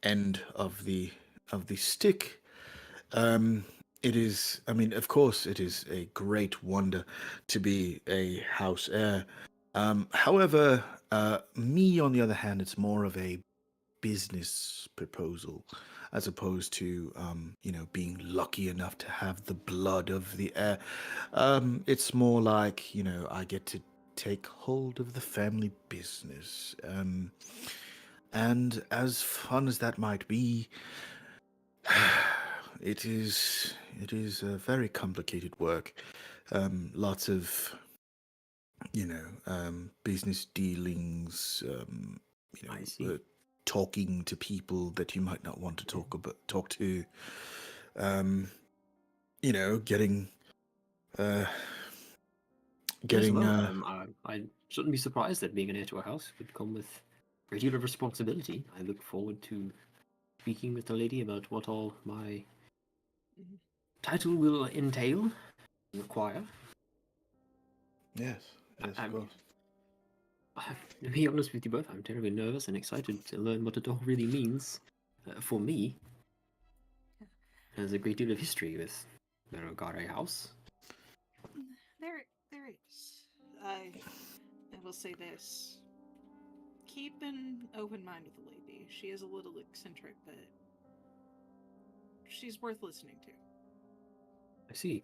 end of the stick. It is. I mean, of course, it is a great wonder to be a house heir. However, me on the other hand, it's more of a business proposal as opposed to being lucky enough to have the blood of the heir. It's more like I get to take hold of the family business. And as fun as that might be, it is a very complicated work. Lots of business dealings. I see. Talking to people that you might not want to talk to. Getting Yes, well, uh, I shouldn't be surprised that being an heir to a house would come with a great deal of responsibility. I look forward to speaking with the lady about what all my title will entail, require. yes, of I'm- course. To be honest with you both, I'm terribly nervous and excited to learn what it all really means for me. There's a great deal of history with the Rogare house. There is. I will say this. Keep an open mind with the lady. She is a little eccentric, but she's worth listening to. I see.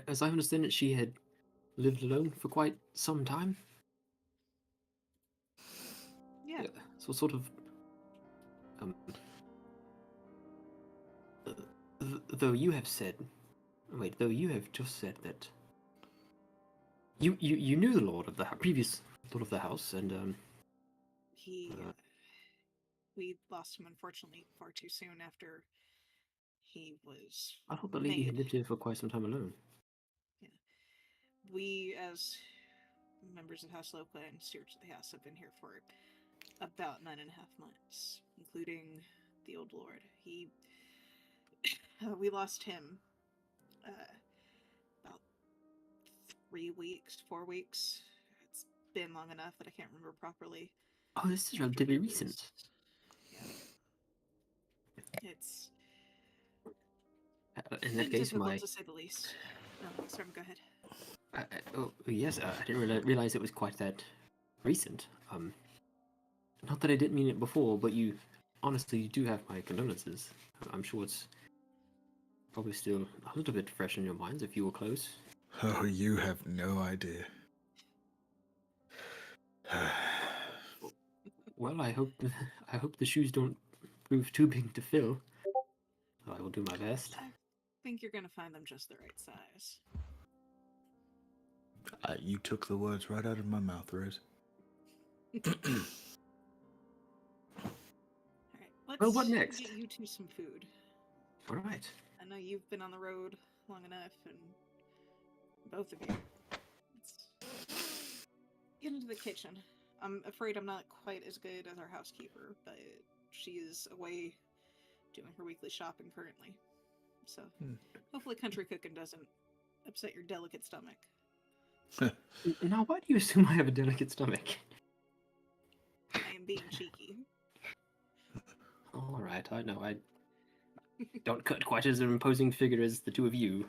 As I understand it, she had lived alone for quite some time. Yeah. So sort of, though you have just said that you knew the lord of the previous lord of the house, and We lost him unfortunately far too soon after he was. I thought the lady had made. lived here for quite some time alone. Yeah. We, as members of House Loka and stewards of the house, have been here for about 9.5 months, including the old lord. We lost him about 3 weeks, 4 weeks. It's been long enough that I can't remember properly. Oh, this is relatively recent. Yeah. It's in that case, difficult to say the least. No, sorry, go ahead. Oh yes, I didn't realize it was quite that recent. Not that I didn't mean it before, but you do have my condolences. I'm sure it's probably still a little bit fresh in your minds if you were close. Oh, you have no idea. Well, I hope the shoes don't prove too big to fill. I will do my best. I think you're gonna find them just the right size. You took the words right out of my mouth, Rose. Alright, Well, what next? Get you two some food. Alright. I know you've been on the road long enough, and both of you. Let's get into the kitchen. I'm afraid I'm not quite as good as our housekeeper, but she is away doing her weekly shopping currently. So hopefully country cooking doesn't upset your delicate stomach. Now, why do you assume I have a delicate stomach? I am being cheeky. Alright, I know. I don't cut quite as an imposing figure as the two of you.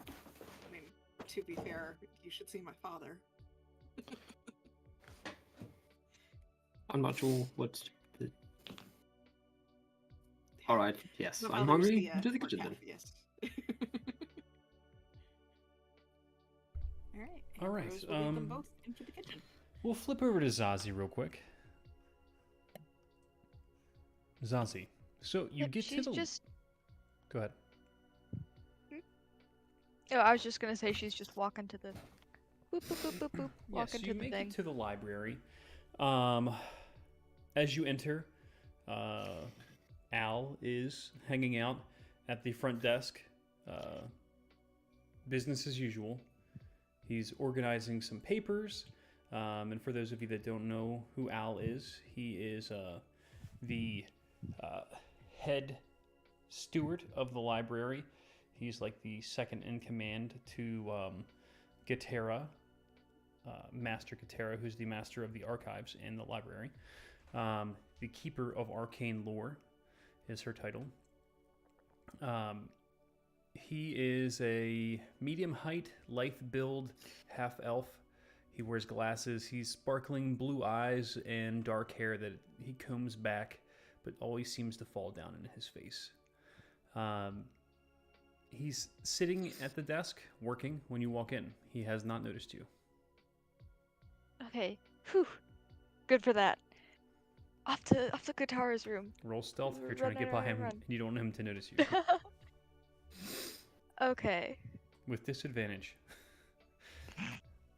I mean, to be fair, you should see my father. I'm not sure what's the... Alright, yes, The I'm father's hungry. the, To the work kitchen half, then. yes. Alright. All right, Rose will lead them both into the kitchen. We'll flip over to Zazie real quick. Zazie, so you get to she's the. just. Go ahead. Oh, I was just gonna say she's just walking to the. Boop boop boop boop boop. Yeah, Walking so to you the make thing. it to the library. As you enter, Al is hanging out at the front desk. Business as usual. He's organizing some papers And for those of you that don't know who Al is, he is the head steward of the library. He's like the second in command to Gatera, Master Gatera, who's the master of the archives in the library. The Keeper of Arcane Lore is her title. He is a medium height, lithe build, half elf. He wears glasses. He's sparkling blue eyes and dark hair that he combs back, but always seems to fall down in his face. He's sitting at the desk working when you walk in. He has not noticed you. Okay. Whew. Good for that. Off to Katara's room. Roll stealth if you're Run, trying to get run, by him run. and you don't want him to notice you. Okay. With disadvantage.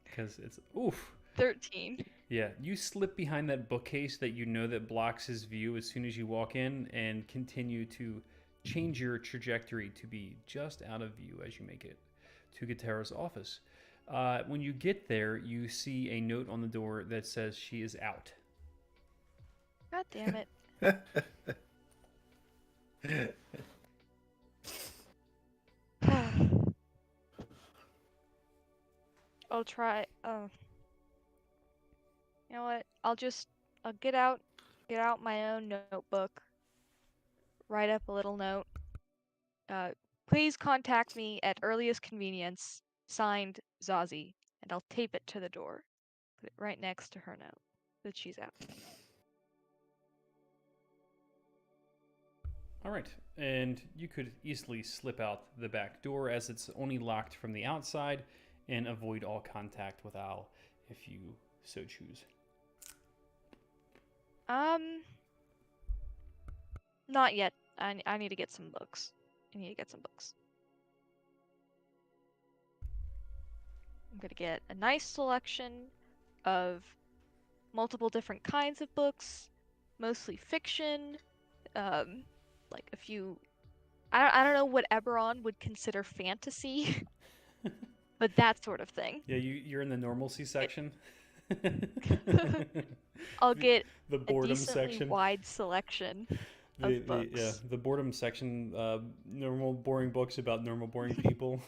Because it's... Oof. 13. Yeah, you slip behind that bookcase that you know that blocks his view as soon as you walk in and continue to change your trajectory to be just out of view as you make it to Gatera's office. When you get there, you see a note on the door that says she is out. God damn it. I'll try. You know what? I'll get out my own notebook. Write up a little note. Please contact me at earliest convenience. Signed, Zazie. And I'll tape it to the door. Put it right next to her note that she's out. All right, and you could easily slip out the back door as it's only locked from the outside and avoid all contact with Al if you so choose. Not yet. I need to get some books. I'm gonna get a nice selection of multiple different kinds of books, mostly fiction, like a few. I don't know what Eberron would consider fantasy, but that sort of thing. Yeah, you're in the normalcy section. I'll get the a boredom decently section. wide selection of books. The boredom section. Normal boring books about normal boring people.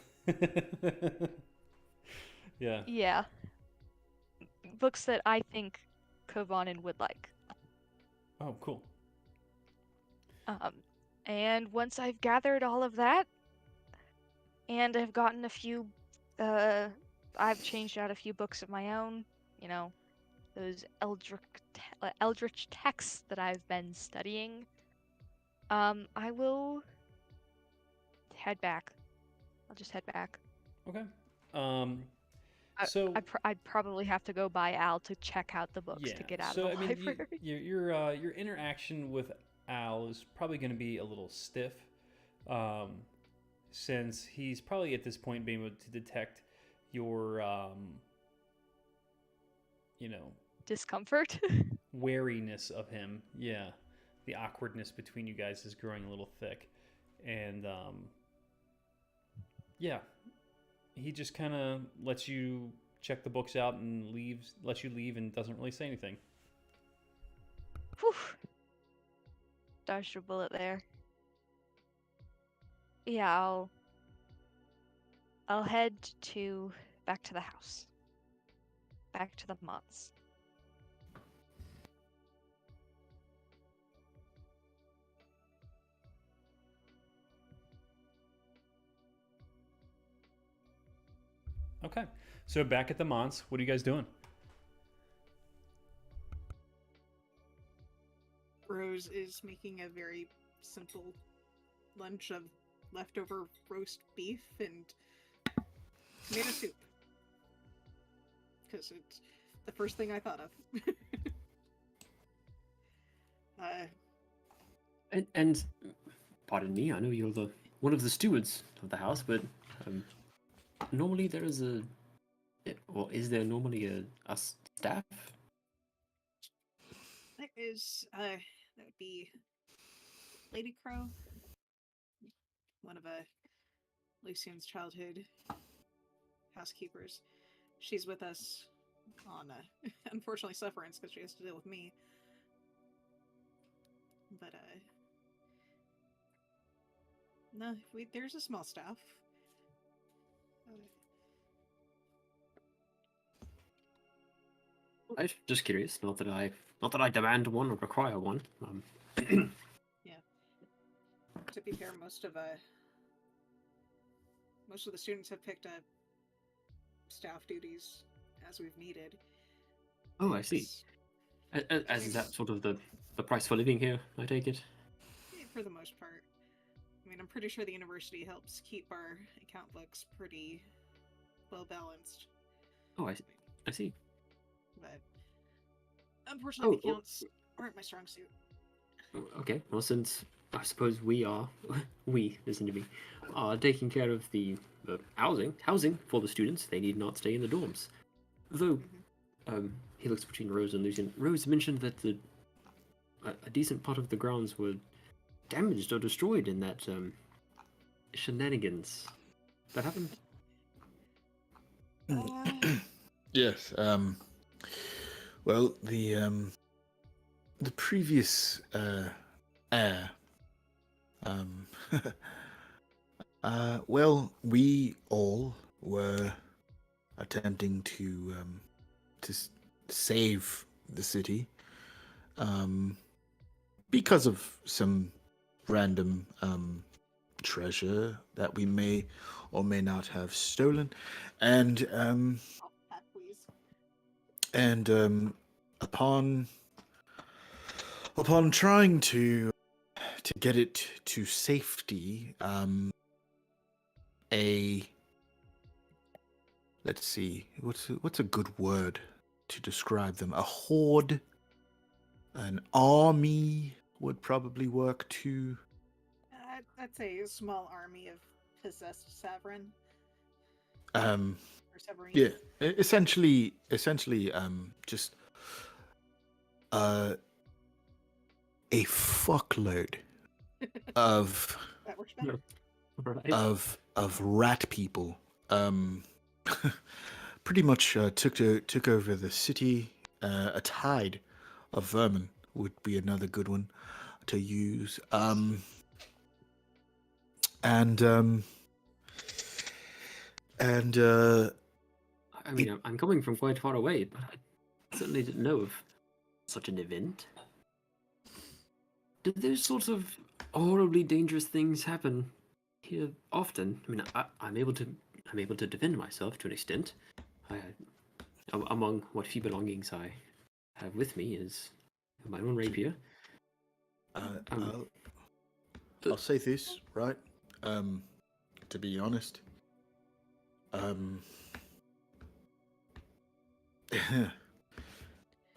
Yeah. Yeah. Books that I think Kovanen would like. Oh, cool. And once I've gathered all of that, and I've gotten a few, I've changed out a few books of my own, you know, those eldritch texts that I've been studying, I will head back. I'll just head back. Okay. I'd probably have to go by Al to check out the books to get out of the library. Your interaction with Al is probably going to be a little stiff, since he's probably at this point being able to detect your, discomfort. wariness of him. Yeah, the awkwardness between you guys is growing a little thick, and yeah. He just kind of lets you check the books out and lets you leave and doesn't really say anything. Whew. Dodged a bullet there. Yeah, I'll head back to the house. Back to the Mott's. Okay, so back at the Mons, what are you guys doing? Rose is making a very simple lunch of leftover roast beef and tomato soup. Because it's the first thing I thought of. And pardon me, I know you're one of the stewards of the house, but normally there is is there normally a staff? That is, that would be Lady Crow, one of Lucian's childhood housekeepers. She's with us on unfortunately sufferance because she has to deal with me. But no, there's a small staff. Right, just curious. Not that I demand one or require one. To be fair, most of the students have picked up staff duties as we've needed. Oh, I see. As is that sort of the price for living here, I take it? For the most part. I mean, I'm pretty sure the university helps keep our account books pretty well balanced. Oh, I see. But unfortunately, the Oh. accounts aren't my strong suit. Okay, well, since I suppose listen to me, are taking care of the housing for the students, they need not stay in the dorms. Though, he looks between Rose and Lucian. Rose mentioned that a decent part of the grounds were damaged or destroyed in that shenanigans that happened. Yes. Well, the previous heir. Well, we all were attempting to save the city, because of some random treasure that we may or may not have stolen, and upon trying to get it to safety, let's see, what's a good word to describe them? A horde, an army would probably work too. I'd say a small army of possessed Saverin. Um, Or Severine. yeah, essentially, just a fuckload of That works better. Right. of rat people. Pretty much took over the city. A tide of vermin would be another good one to use. I mean, I'm coming from quite far away, but I certainly didn't know of such an event. Did those sorts of horribly dangerous things happen here often? I mean, I'm able to defend myself to an extent. Among what few belongings I have with me is my own rapier. I'll say this, right? To be honest,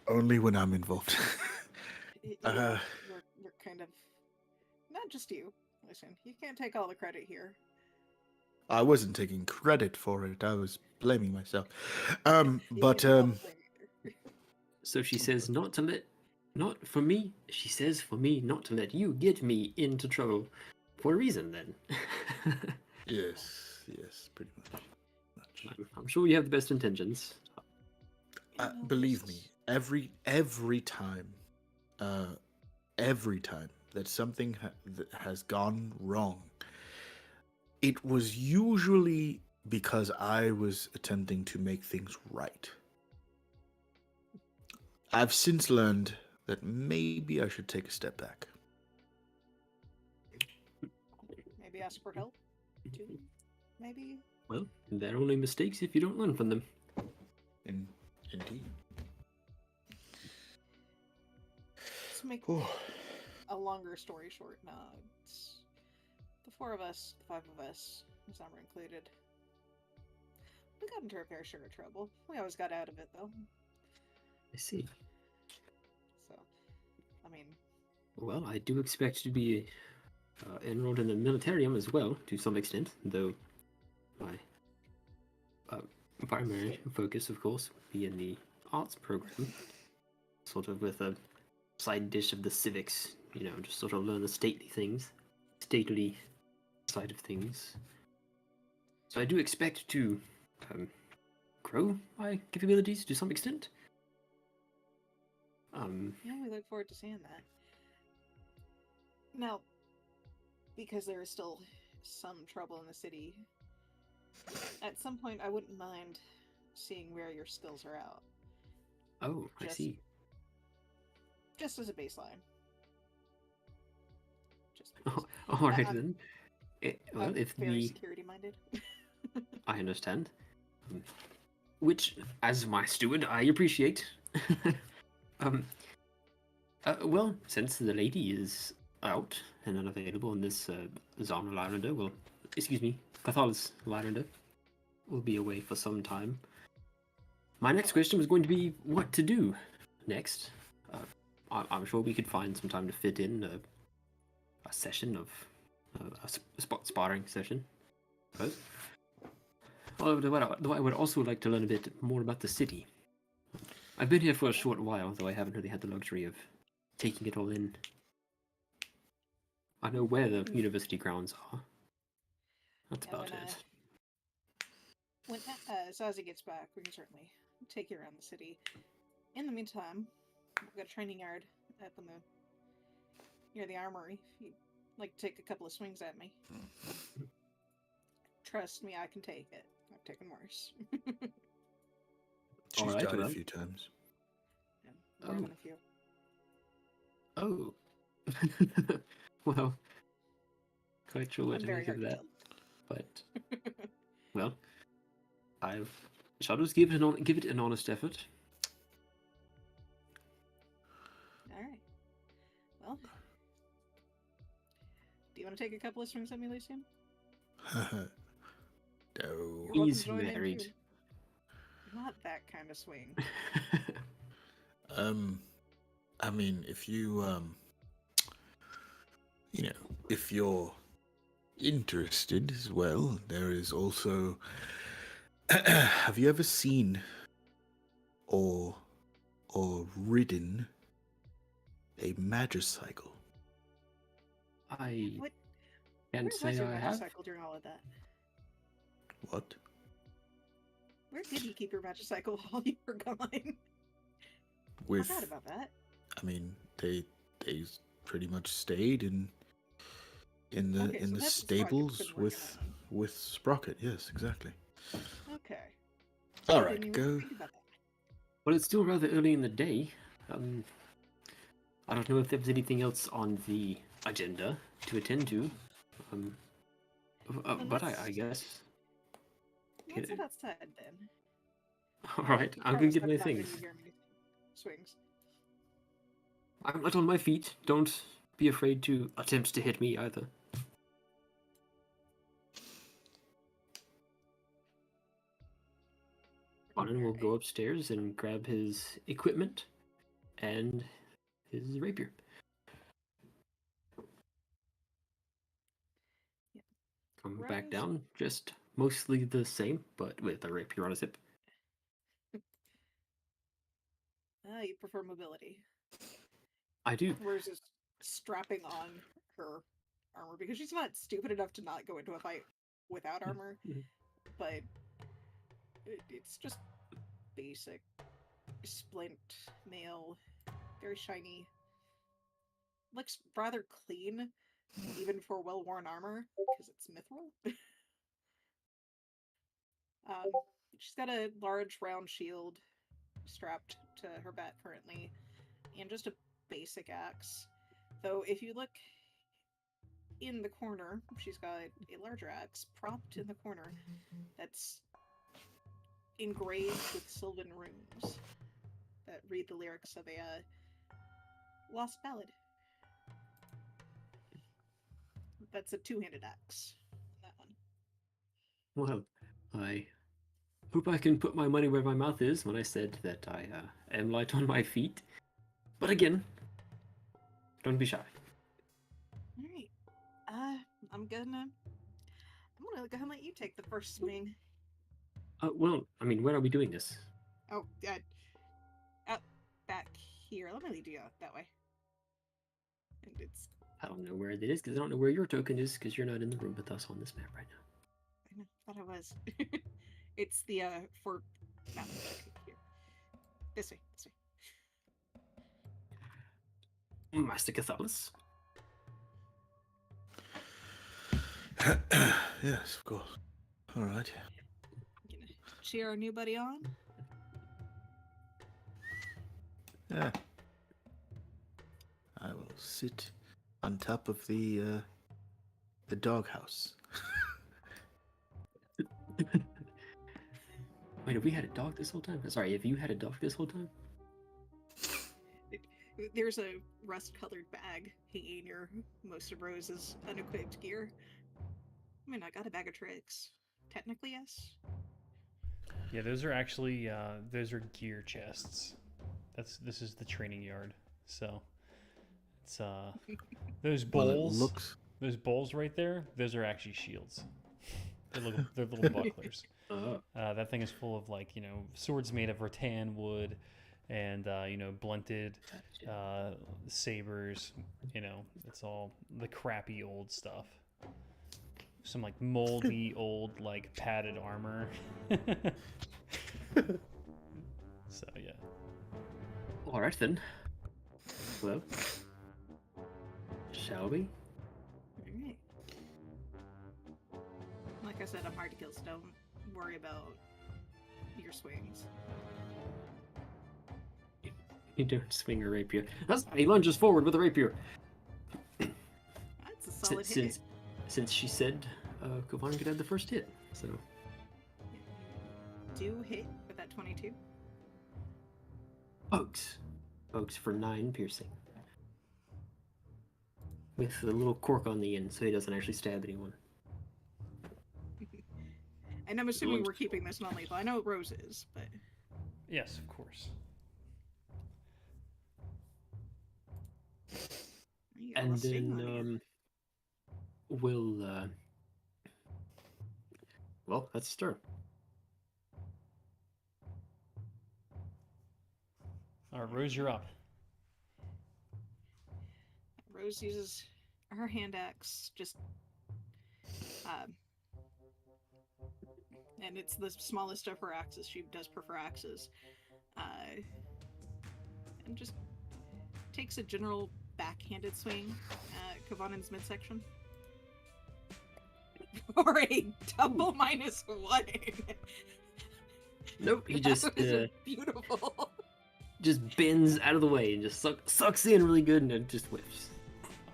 only when I'm involved. You're kind of not just you. Listen, you can't take all the credit here. I wasn't taking credit for it. I was blaming myself. So she says not for me. She says for me not to let you get me into trouble, for a reason. Then. Yes, pretty much. I'm sure you have the best intentions. Believe me, every time that something that has gone wrong, it was usually because I was attempting to make things right. I've since learned that maybe I should take a step back. Maybe ask for help, too. Maybe. Well, they're only mistakes if you don't learn from them. Indeed. Let's make a longer story short. No, it's the four of us, the five of us, Zamra included. We got into our fair share of trouble. We always got out of it, though. I see. So, I mean... Well, I do expect to be enrolled in the militarium as well, to some extent, though my primary focus, of course, would be in the arts program, sort of with a side dish of the civics, just sort of learn the stately side of things. So I do expect to grow my capabilities to some extent. Yeah, we look forward to seeing that. Now, because there is still some trouble in the city, at some point I wouldn't mind seeing where your skills are out, Oh, I Just- see. just as a baseline. Just Oh, because all right I'm- then. Well, I'm if very the security minded. I understand. Which, as my steward, I appreciate. Well, since the lady is out and unavailable, and this Zamra Lyrander will, excuse me, Cathalis Lyrander will be away for some time. My next question was going to be what to do next. I'm sure we could find some time to fit in a session of sparring session. I suppose. Although I would also like to learn a bit more about the city. I've been here for a short while, though I haven't really had the luxury of taking it all in. I know where the university grounds are. That's Yeah, about when, it. When Zazie gets back, we can certainly take you around the city. In the meantime, we've got a training yard up in near the armory. If you'd like to take a couple of swings at me. Trust me, I can take it. I've taken worse. She's Alright, died well. a few times. Yeah, more Oh. than a few. Oh. Well, quite sure what I'm to very make of hard to that. kill. But, well, I shall just give it an honest effort. Alright. Well, do you want to take a couple of swings at me, Lucian? No. You're welcome He's to join in, married. too. Not that kind of swing. I mean, if you, if you're interested as well, there is also. Have you ever seen or ridden a magicycle? I What? can't Where say was your I have. magicycle during all of that? What? Where did you keep your magicycle while you were gone? I With, forgot about that. I mean, they pretty much stayed in the Okay, so the that's what Sprocket's stables been working with Sprocket. Yes, exactly. Okay. All I right, didn't even go. think about that. Well, it's still rather early in the day. I don't know if there was anything else on the agenda to attend to. But I let's- guess. Let's head outside then. All right, I'm gonna get my things. Swings. I'm not on my feet. Don't be afraid to attempt to hit me either. Conan will go upstairs and grab his equipment and his rapier. Yeah. Come back Rose- down, just mostly the same, but with a rapier on his hip. You prefer mobility. I do. Rose is strapping on her armor because she's not stupid enough to not go into a fight without armor, Mhm. but it's just basic splint mail, very shiny. Looks rather clean, even for well-worn armor, because it's mithril. She's got a large round shield strapped to her back currently, and just a basic axe. Though if you look in the corner, she's got a larger axe propped in the corner that's engraved with sylvan runes that read the lyrics of a lost ballad. That's a two-handed axe. That one. Well, I hope I can put my money where my mouth is when I said that I am light on my feet. But again, don't be shy. Alright. I'm gonna go ahead and let you take the first swing. Well, I mean, where are we doing this? Oh, out back here. Let me lead you out that way. And it's I don't know where it is because I don't know where your token is because you're not in the room with us on this map right now. I know, thought I was. It's the for No, here. This way. Master Cathalis. Yes, of course. All right. Gonna cheer our new buddy on. Yeah. I will sit on top of the doghouse. Wait, have we had a dog this whole time? Sorry, have you had a dog this whole time? There's a rust-colored bag hanging near most of Rose's unequipped gear. I mean, I got a bag of tricks. Technically, yes. Yeah, those are actually those are gear chests. This is the training yard. So it's those Well, it bowls. looks. Those bowls right there. Those are actually shields. They're little bucklers. That thing is full of swords made of rattan wood, and blunted sabers. It's all the crappy old stuff. Some moldy old padded armor. So yeah. All right then. Well, shall we? Alright. Like I said, I'm hard to kill, so don't worry about your swings. You don't swing a rapier. He lunges forward with a rapier. That's a solid hit. Since she said Kovann could have the first hit, so. Do hit with that 22. Pokes for 9 piercing. With a little cork on the end so he doesn't actually stab anyone. And I'm assuming we're keeping this non-lethal. I know Rose is, but... Yes, of course. You got a And little sting on you. then we'll well, that's his turn. All right, Rose, you're up. Rose uses her hand axe, just and it's the smallest of her axes. She does prefer axes, and just takes a general backhanded swing at Kavannan's midsection for a double -1. Nope, he That just was beautiful. just bends out of the way and just sucks in really good and it just whiffs.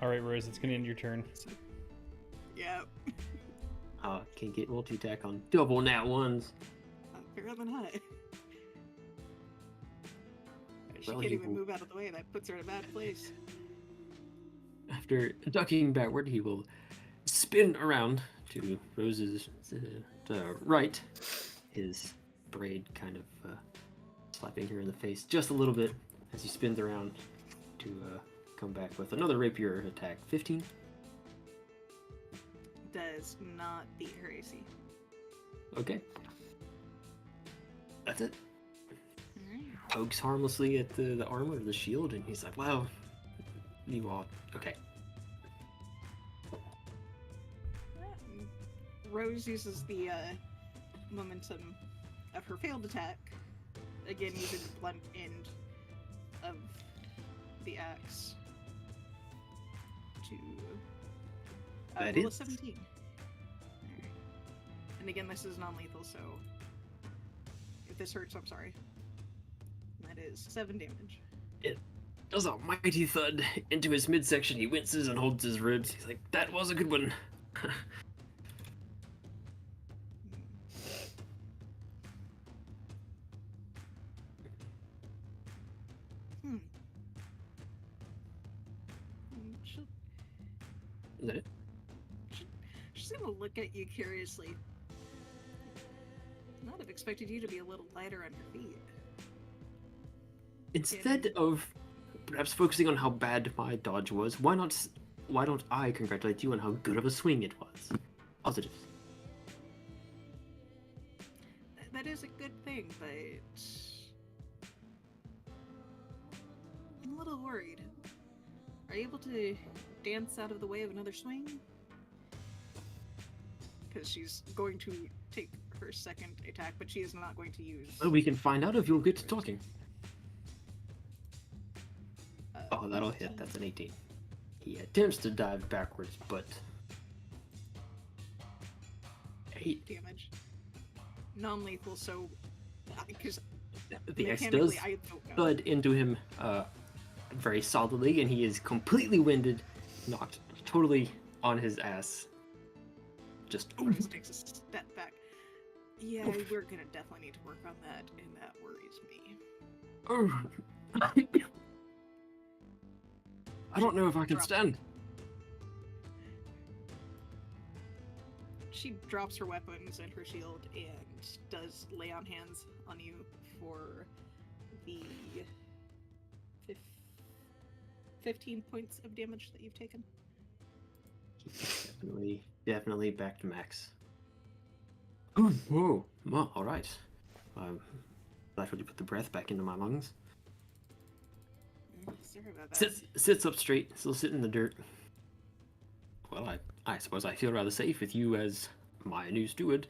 All right, Rose, it's gonna end your turn. Yeah, Can't get multi-attack on double nat ones. apparently not. She Well, can't he even will- move out of the way. That puts her in a bad place. After ducking backward, he will spin around to Rose's right, his braid kind of slapping her in the face just a little bit as he spins around to come back with another rapier attack. 15. Does not beat her AC. Okay. That's it. Alright. Pokes harmlessly at the armor or the shield, and he's like, wow, you all, okay. Rose uses the momentum of her failed attack, again using the blunt end of the axe to That roll a is. 17. Alright. And again, this is non-lethal, so if this hurts, I'm sorry. That is 7 damage. Does a mighty thud into his midsection. He winces and holds his ribs. He's like, that was a good one. Hmm. She'll, Is that it? she's gonna look at you curiously. Not have expected you to be a little lighter on your feet. Instead of perhaps focusing on how bad my dodge was, why don't I congratulate you on how good of a swing it was? Positives. That is a good thing, but I'm a little worried. Are you able to dance out of the way of another swing? Because she's going to take her second attack, but she is not going to use. Well, we can find out if you'll get to talking. Oh, that'll hit. That's an 18. He attempts to dive backwards, but 8 damage. Non-lethal, so because the X does I don't know. thud into him very solidly, and he is completely winded, knocked totally on his ass. Just Rose takes a step back. Yeah, we're gonna definitely need to work on that, and that worries me. I don't know if I can Drop. stand. She drops her weapons and her shield and does lay on hands on you for the 15 points of damage that you've taken. Definitely back to max. Oh, whoa, well, all right. Glad you put the breath back into my lungs. Sorry about that. Sits up straight, still sitting in the dirt. Well, I suppose I feel rather safe with you as my new steward.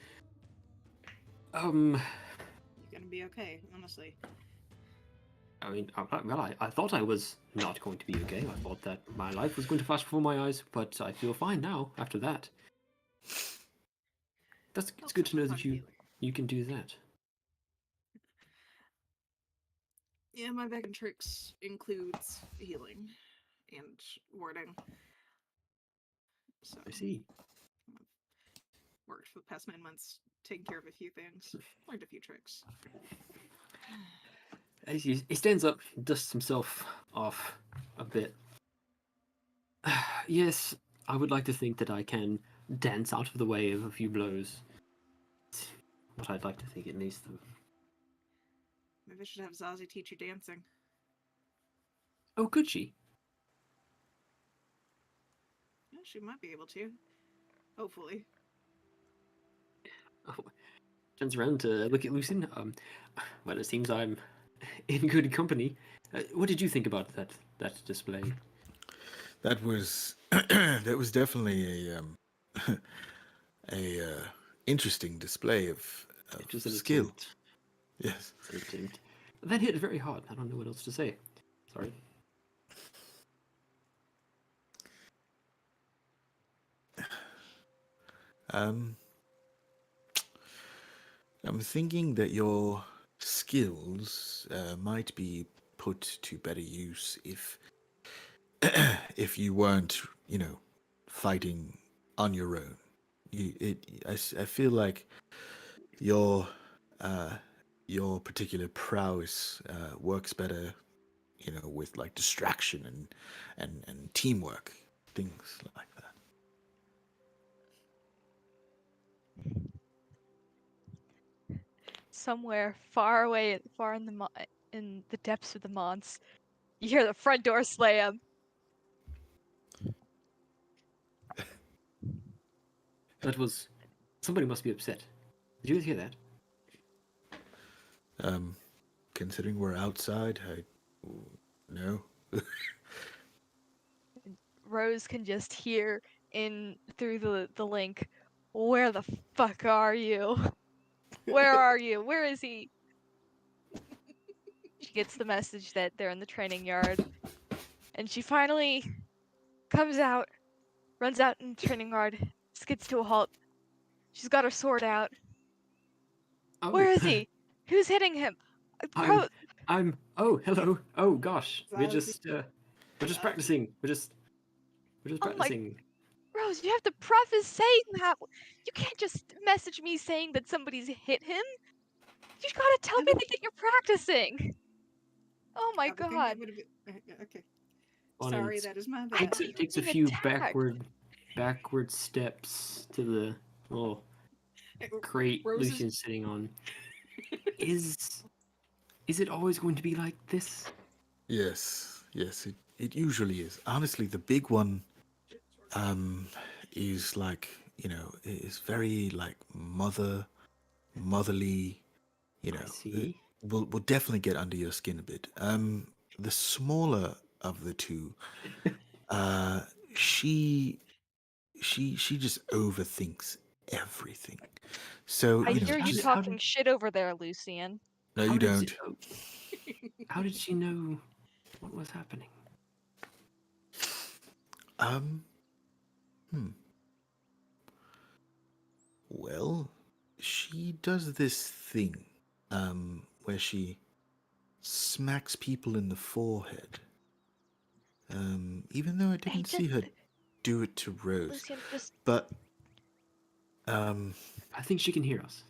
You're gonna be okay, honestly. I mean, I thought I was not going to be okay. I thought that my life was going to flash before my eyes, but I feel fine now after that. It's good to know that you can do that. Yeah, my bag and tricks includes healing and warding. So I see. worked for the past 9 months, taking care of a few things, learned a few tricks. As he stands up, dusts himself off a bit. Yes, I would like to think that I can dance out of the way of a few blows. What I'd like to think, at least. Maybe I should have Zazie teach you dancing. Oh, could she? Yeah, she might be able to. Hopefully. Oh, turns around to look at Lucien. Well, it seems I'm in good company. What did you think about that display? That was that was definitely a interesting display of Just an skill. attempt. Yes. An attempt. That hit very hard. I don't know what else to say. Sorry. I'm thinking that your skills might be put to better use if if you weren't, fighting on your own. I feel like your particular prowess works better, with like distraction and teamwork, things like that. Somewhere far away, far in the depths of the Mons, you hear the front door slam. That was... Somebody must be upset. Did you hear that? Considering we're outside, no. Rose can just hear in through the link, "Where the fuck are you? Where are you? Where is he?" She gets the message that they're in the training yard, and she finally comes out, runs out in the training yard, skids to a halt. She's got her sword out. Oh. Where is he? Who's hitting him? Oh, hello. Oh gosh. We're Zazie. just practicing. We're just Oh my- practicing. Rose, you have to preface saying that. You can't just message me saying that somebody's hit him. You gotta tell me that you're practicing. Oh my I would think that god. would've been- okay. On Sorry, its- that is my bad. Takes a being few attacked. backward steps to the little crate Rose is- Lucian's sitting on. Is it always going to be like this? Yes, it usually is. Honestly, the big one is like, is very like motherly, I see. will definitely get under your skin a bit. The smaller of the two, she just overthinks everything. So I you know, hear you just how talking did- shit over there, Lucian. no, How you did don't. she- oh, how did she know what was happening? Um, hmm. Well, she does this thing, where she smacks people in the forehead. Even though I Hey, didn't see her just do it to Rose, Lucian, just but um, I think she can hear us.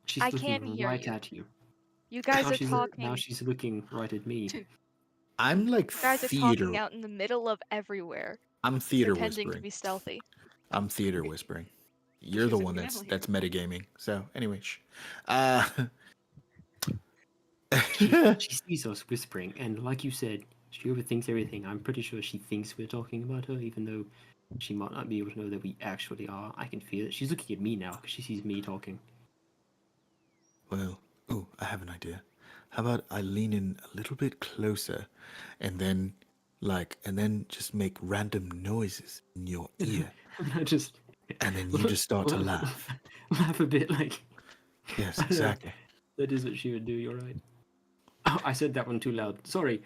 She's I can looking hear right you. at you. You guys Now are she's talking. now she's looking right at me. I'm like You guys are theater. talking out in the middle of everywhere, I'm theater pretending to whispering. be stealthy. I'm theater whispering. You're the She's one like, that's "We don't that's metagaming. So anyway, She sees us whispering, and like you said, she overthinks everything. I'm pretty sure she thinks we're talking about her, even though she might not be able to know that we actually are. I can feel it. She's looking at me now because she sees me talking. Well, oh, I have an idea. How about I lean in a little bit closer, and then just make random noises in your ear, And I just and then you just start to laugh. laugh a bit like. Yes, I know. exactly. That is what she would do. You're right. Oh, I said that one too loud. Sorry,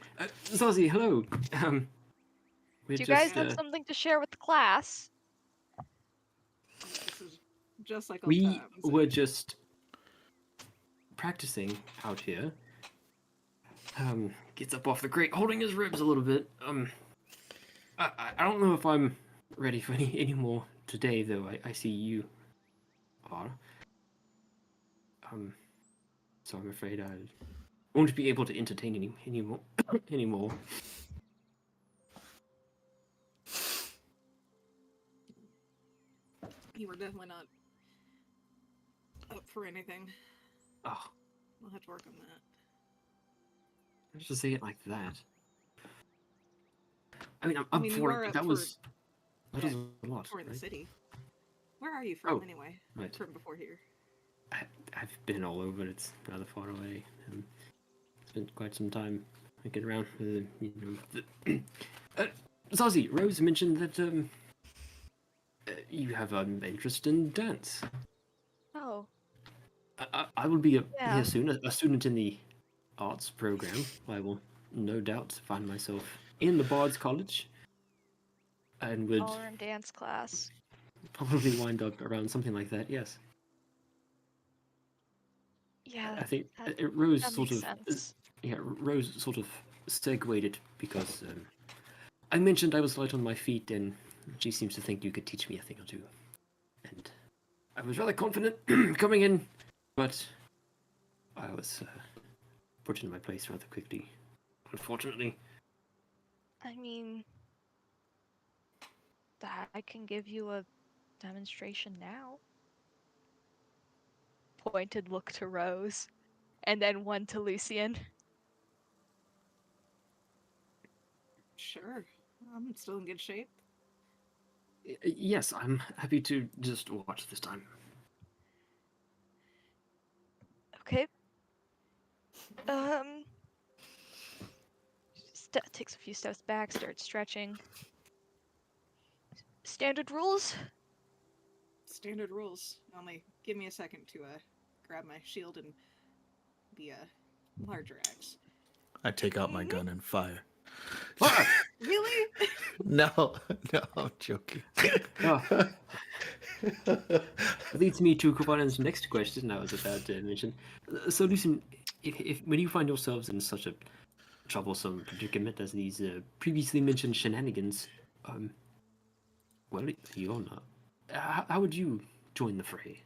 Zazie. Hello. We're Do you guys just have something to share with the class? This is just like old we times. were just practicing out here. Gets up off the crate, holding his ribs a little bit. I don't know if I'm ready for any more today, though. I see you are. So I'm afraid I won't be able to entertain anymore. anymore. You were definitely not up for anything. Oh, We'll have to work on that. let's just say it like that. I mean, I'm I up mean, you for are it. up That for- was yeah, a lot. For the Right? city. Where are you from Oh, anyway? right. From before here. I've been all over. It's rather far away. Spent quite some time looking around. Zazie, Rose mentioned that you have an interest in dance. Oh, I will be Yeah. here soon, a student in the arts program. I will no doubt find myself in the Bard's College, and would all in dance class. probably wind up around something like that. Yes, Yeah, I think that, Rose that sort makes of sense. yeah, Rose sort of segued it because I mentioned I was light on my feet, and she seems to think you could teach me a thing or two. And I was rather confident coming in, but I was put in my place rather quickly, unfortunately. I mean, that I can give you a demonstration now. Pointed look to Rose, and then one to Lucian. Sure. I'm still in good shape. Yes, I'm happy to just watch this time. Okay. Takes a few steps back, starts stretching. Standard rules? Standard rules. Only give me a second to grab my shield and the larger axe. I take out my gun and fire. Really? No, I'm joking. Oh. Leads me to Kovan's next question I was about to mention. So, Lucian, if when you find yourselves in such a troublesome predicament as these previously mentioned shenanigans, well, you're not. How would you join the fray?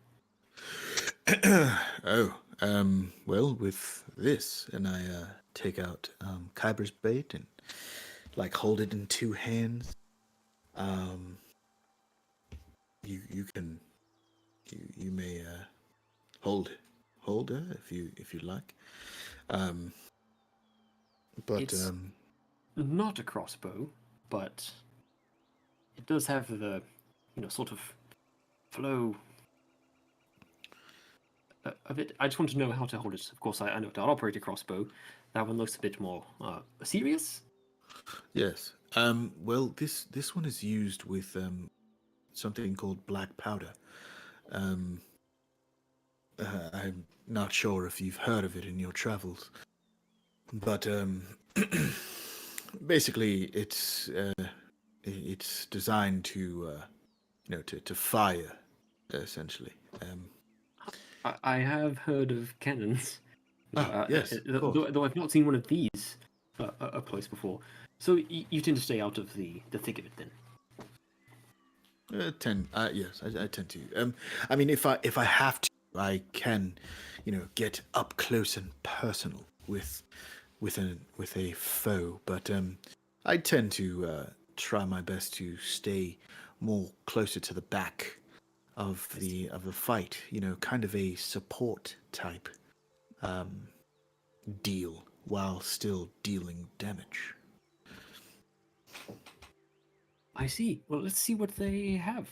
Well, with this, and I take out Kyber's bait and like hold it in two hands. You may hold her if you like. But It's not a crossbow, but it does have the sort of flow of it. I just want to know how to hold it. Of course, I know how to operate a crossbow. That one looks a bit more serious. yes. Well, this one is used with something called black powder. Um, I'm not sure if you've heard of it in your travels, but basically, it's designed to to fire, essentially. I have heard of cannons. Yes, of course. Though I've not seen one of these up close before. So you tend to stay out of the thick of it then. Yes, I tend to. I mean, if I have to, I can, get up close and personal with a foe. But I tend to try my best to stay more closer to the back of the fight. Kind of a support type deal while still dealing damage. I see. Well, let's see what they have.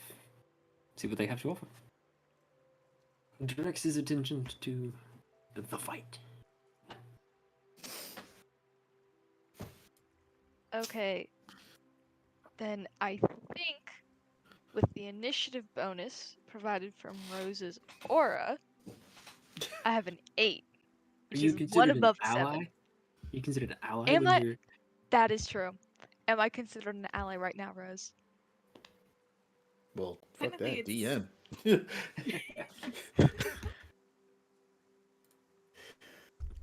See what they have to offer. Directs his attention to the fight. Okay. Then I think with the initiative bonus provided from Rose's aura, I have an 8. Are Which you is one considered above an 7. ally? You considered an ally Am when I- you're... That is true. Am I considered an ally right now, Rose? Well, fuck Technically, that, it's- DM.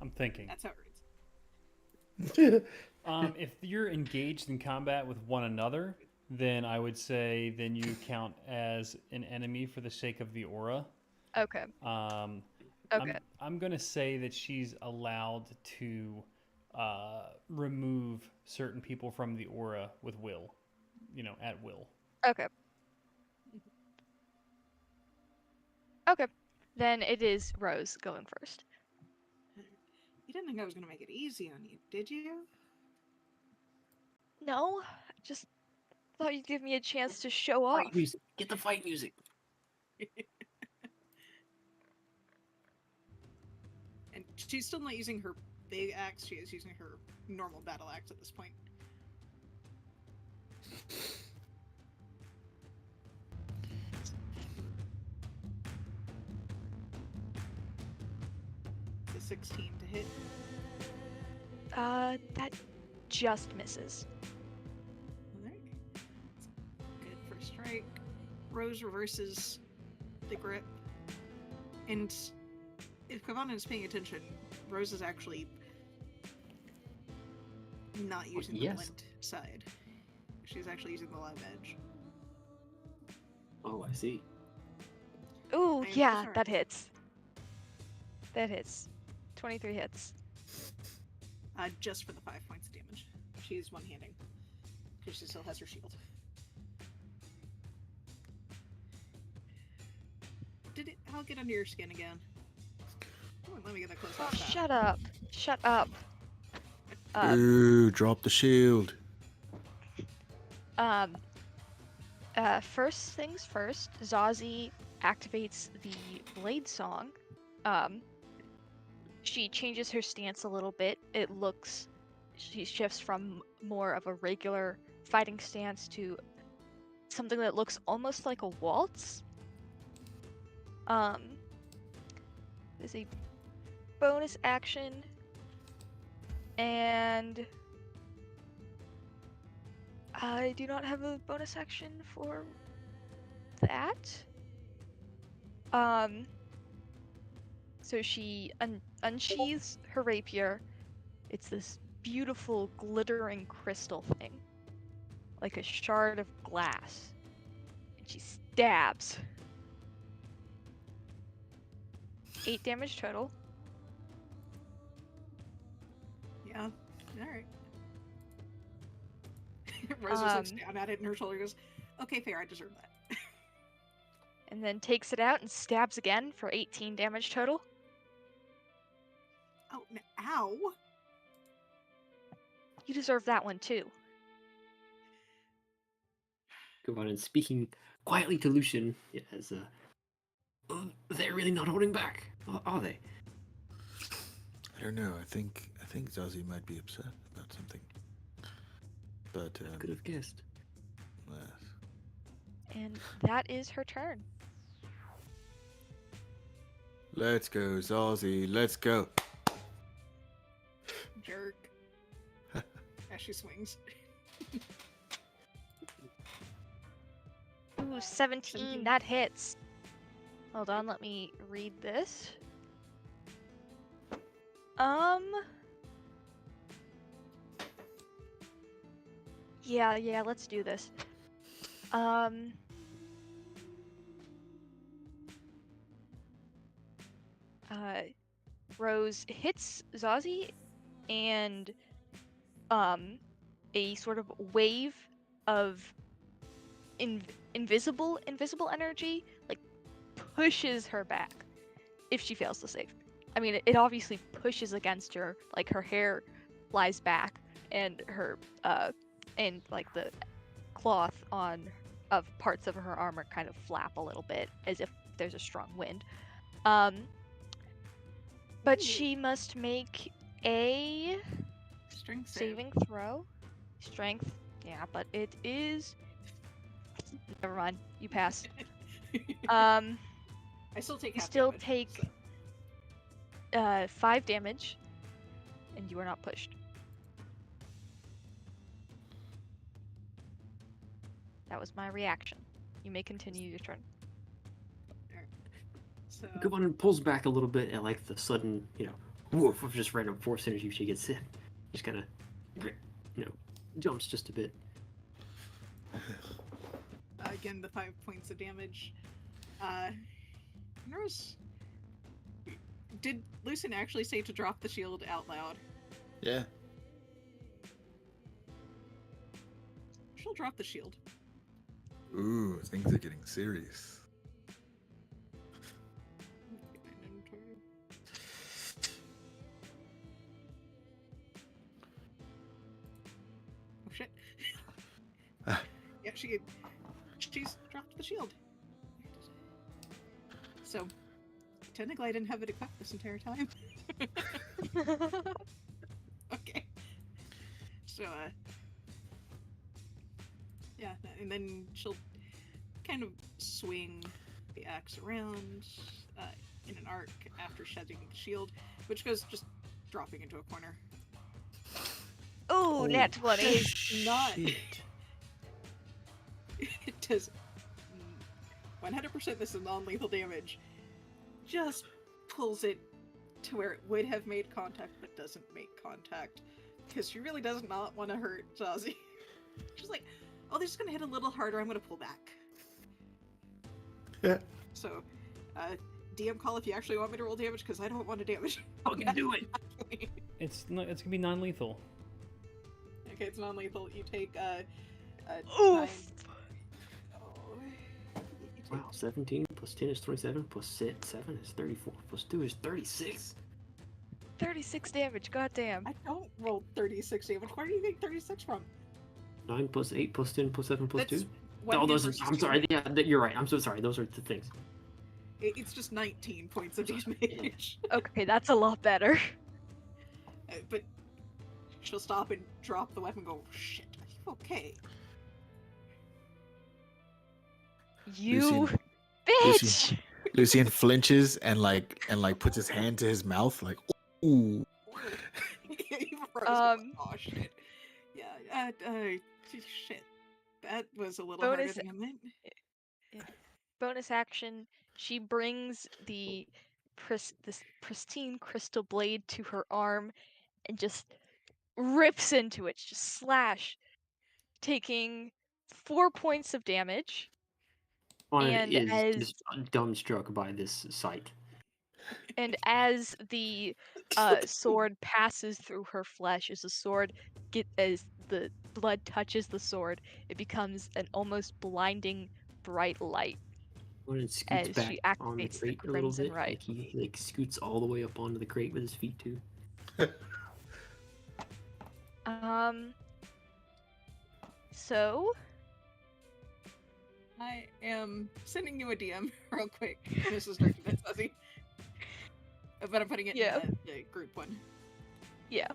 I'm thinking. That's how it reads. If you're engaged in combat with one another, then I would say then you count as an enemy for the sake of the aura. Okay. Okay. I'm gonna say that she's allowed to remove certain people from the aura with will, at will. Okay. Okay. Then it is Rose going first. You didn't think I was going to make it easy on you, did you? No, just thought you'd give me a chance to show off. Fight music. Get the fight music. And she's still not using her big axe, she is using her normal battle axe at this point. The 16 to hit. That just misses. Alright. Good for strike. Rose reverses the grip. And if Kavana is paying attention, Rose is actually not using the yes. blend side. She's actually using the live edge. Oh, I see. Ooh, I am so yeah, sorry. that hits. That hits. 23 hits. Just for the 5 points of damage. She's one-handing. Because she still has her shield. I'll get under your skin again. Oh, let me get that close. Oh, off that. shut up. Shut up. Ooh, drop the shield. First things first, Zazie activates the Blade Song. She changes her stance a little bit. She shifts from more of a regular fighting stance to something that looks almost like a waltz. There's a bonus action, and I do not have a bonus action for that. So she unsheathes her rapier. It's this beautiful glittering crystal thing, like a shard of glass. And she stabs. 8 damage total. Yeah. Alright. Rose just looks down at it and her shoulder goes, okay, fair, I deserve that. And then takes it out and stabs again for 18 damage total. Oh, ow! You deserve that one too. Kavanan speaking quietly to Lucian as they're really not holding back, are they? I don't know. I think Zazie might be upset about something. But I could have guessed. yes. And that is her turn. Let's go, Zazie. Let's go. Jerk. As she swings. Ooh, 17. That hits. Hold on, let me read this. Yeah, let's do this. Rose hits Zazie, and a sort of wave of invisible energy like pushes her back if she fails to save. I mean, it obviously pushes against her, like her hair flies back, and her and like the cloth of parts of her armor kind of flap a little bit as if there's a strong wind. But she must make a Strength saving throw. Strength, yeah, but it is. Never mind. You pass. I still take You half still damage, take so. 5 damage, and you are not pushed. That was my reaction. You may continue your turn. So Kavan pulls back a little bit at like the sudden, woof of just random force energy she gets hit. Just kind of, jumps just a bit. again, the 5 points of damage. Rose, did Lucien actually say to drop the shield out loud? Yeah. She'll drop the shield. Ooh, things are getting serious. Oh shit. Yeah, she's dropped the shield. So, technically I didn't have it equipped this entire time. Okay. So, yeah, and then she'll kind of swing the axe around in an arc after shedding the shield, which goes just dropping into a corner. Oh, nat 20. Does not. It does 100% this is non-lethal damage. Just pulls it to where it would have made contact but doesn't make contact. Because she really does not want to hurt Zazie. She's like, oh, they're just going to hit a little harder. I'm going to pull back. Yeah. So, DM call if you actually want me to roll damage, because I don't want to damage. Fucking do it! It's going to be non-lethal. Okay, it's non-lethal. You take, Oof! Wow, 17 plus 10 is 27, plus 7 is 34, plus 2 is 36. 36 damage, goddamn. I don't roll 36 damage. Where do you get 36 from? 9 plus 8 plus 10 plus 7 plus That's 2? one Oh, hit those are, versus I'm two. sorry, yeah, you're right. I'm so sorry. Those are the things. It's just 19 points of damage. Okay, that's a lot better. But she'll stop and drop the weapon and go, shit, are you okay? You Lucien- bitch! Lucien flinches and puts his hand to his mouth like, ooh. Even Rose goes, oh shit. Yeah, shit. That was a little harder Bonus- than I meant. Bonus action, she brings this pristine crystal blade to her arm and just rips into it, just slash, taking 4 points of damage. Juan And is as- just dumbstruck by this sight. And as the sword passes through her flesh, as the blood touches the sword, it becomes an almost blinding bright light. Juan scoots As back she on the activates the crate a little Crimson bit. Rite. Like he scoots all the way up onto the crate with his feet too. So I am sending you a DM real quick. This is directed at Fuzzy. But I'm putting it Yeah. in the group one. yeah.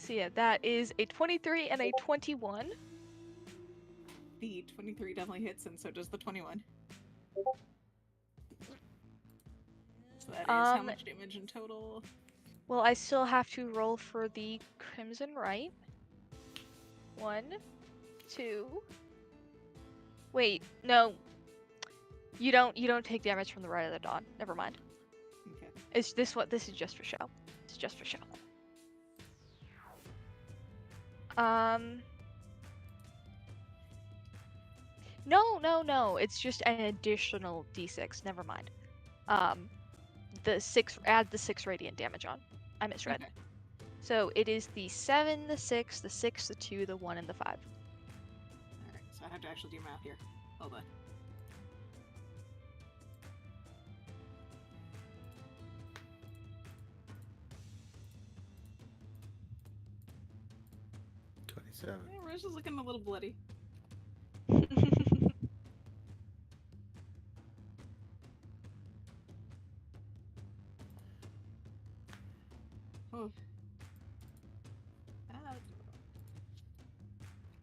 So yeah, that is a 23 and a 21. The 23 definitely hits, and so does the 21. So that is how much damage in total? Well, I still have to roll for the Crimson Right. 1, 2. Wait, no. You don't take damage from the Right of the Dawn. Never mind. Okay. This is just for show. It's just for show. No. It's just an additional d6. Never mind. Add the 6 radiant damage on. I misread. Okay. So it is the 7, the 6, the 6, the 2, the 1, and the 5. Alright, so I have to actually do math here. Hold on. $27. Yeah, Rose is looking a little bloody. Oh.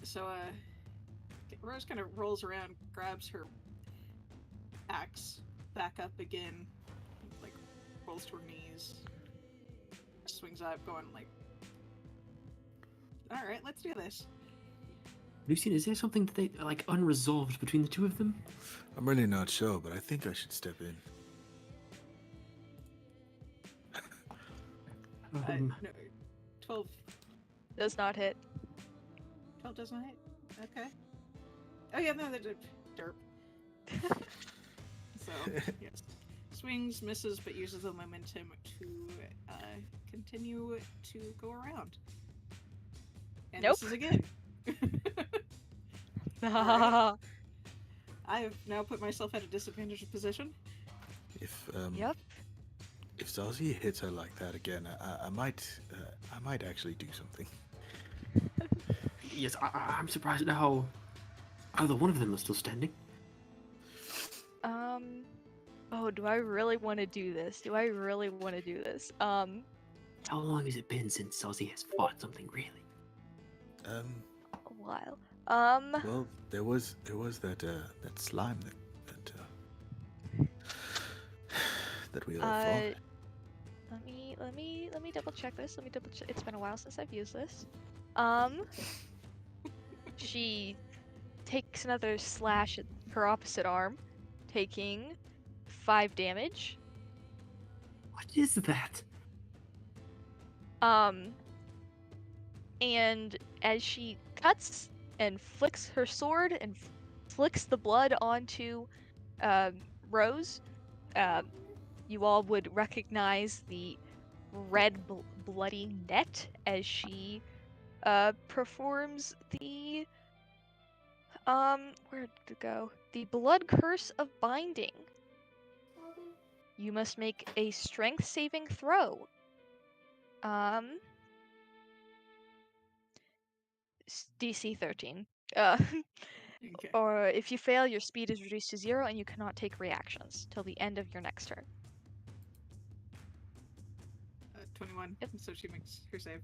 So, Rose kind of rolls around, grabs her axe back up again, like, rolls to her knees, swings up, going like, alright, let's do this. Lucian, is there something that they like unresolved between the two of them? I'm really not sure, but I think I should step in. Um, No, 12 Does not hit. 12 does not hit? Okay. Oh yeah, no, that did. Derp. So, yes. Swings, misses, but uses the momentum to continue to go around. And Nope. misses again. Alright. I have now put myself at a disadvantaged position. Yep. If Zazie hits her like that again, I might actually do something. yes, I'm surprised at how either one of them are still standing. Oh, do I really want to do this? How long has it been since Ozzy has fought something really? A while. Well, there was that slime that we all fought. Let me double check this. It's been a while since I've used this. She takes another slash at her opposite arm, taking 5 damage. What is that? And as she cuts and flicks her sword and flicks the blood onto Rose, you all would recognize the red bloody net as she performs the where did it go? The blood curse of binding. You must make a strength saving throw. DC 13. Okay. Or if you fail, your speed is reduced to 0 and you cannot take reactions till the end of your next turn. 21. Yep. So she makes her save.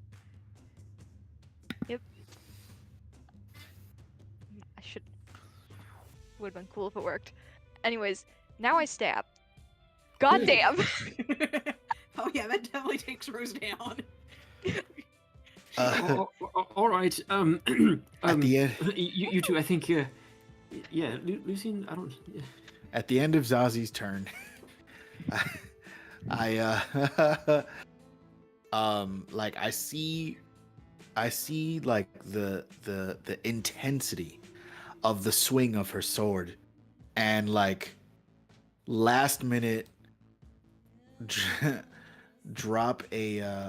Yep. Would have been cool if it worked. Anyways, now I stab. God damn! Oh yeah, that definitely takes Rose down. All right. At the end, you two, I think. Yeah, Lucian. I don't. at the end of Zazie's turn, I like I see like the intensity of the swing of her sword, and like last minute drop a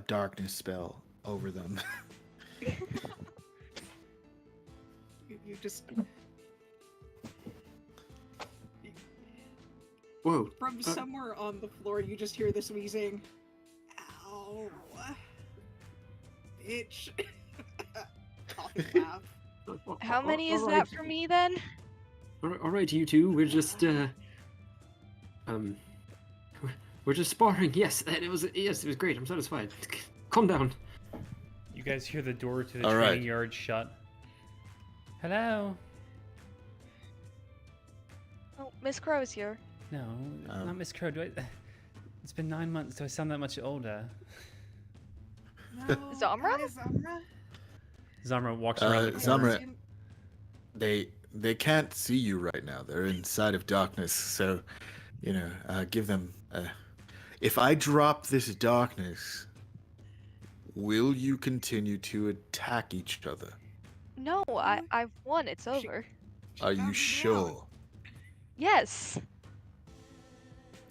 darkness spell over them. You just Whoa. from somewhere on the floor, you just hear this wheezing. Ow, bitch. Coffee laugh. How many is All that right. for me then? All right, you two. We're just We're just sparring. Yes, and it was great. I'm satisfied. Calm down. You guys hear the door to the All training right. yard shut. Hello? Oh, Miss Crow is here. No, not Miss Crow. It's been 9 months. Do I sound that much older? No, Zamra? hi, Zamra. Zamra walks around the corner. Zamra, they can't see you right now. They're inside of darkness. So, give them. If I drop this darkness, will you continue to attack each other? No, I've won. It's over. Are you Calm sure? down. Yes.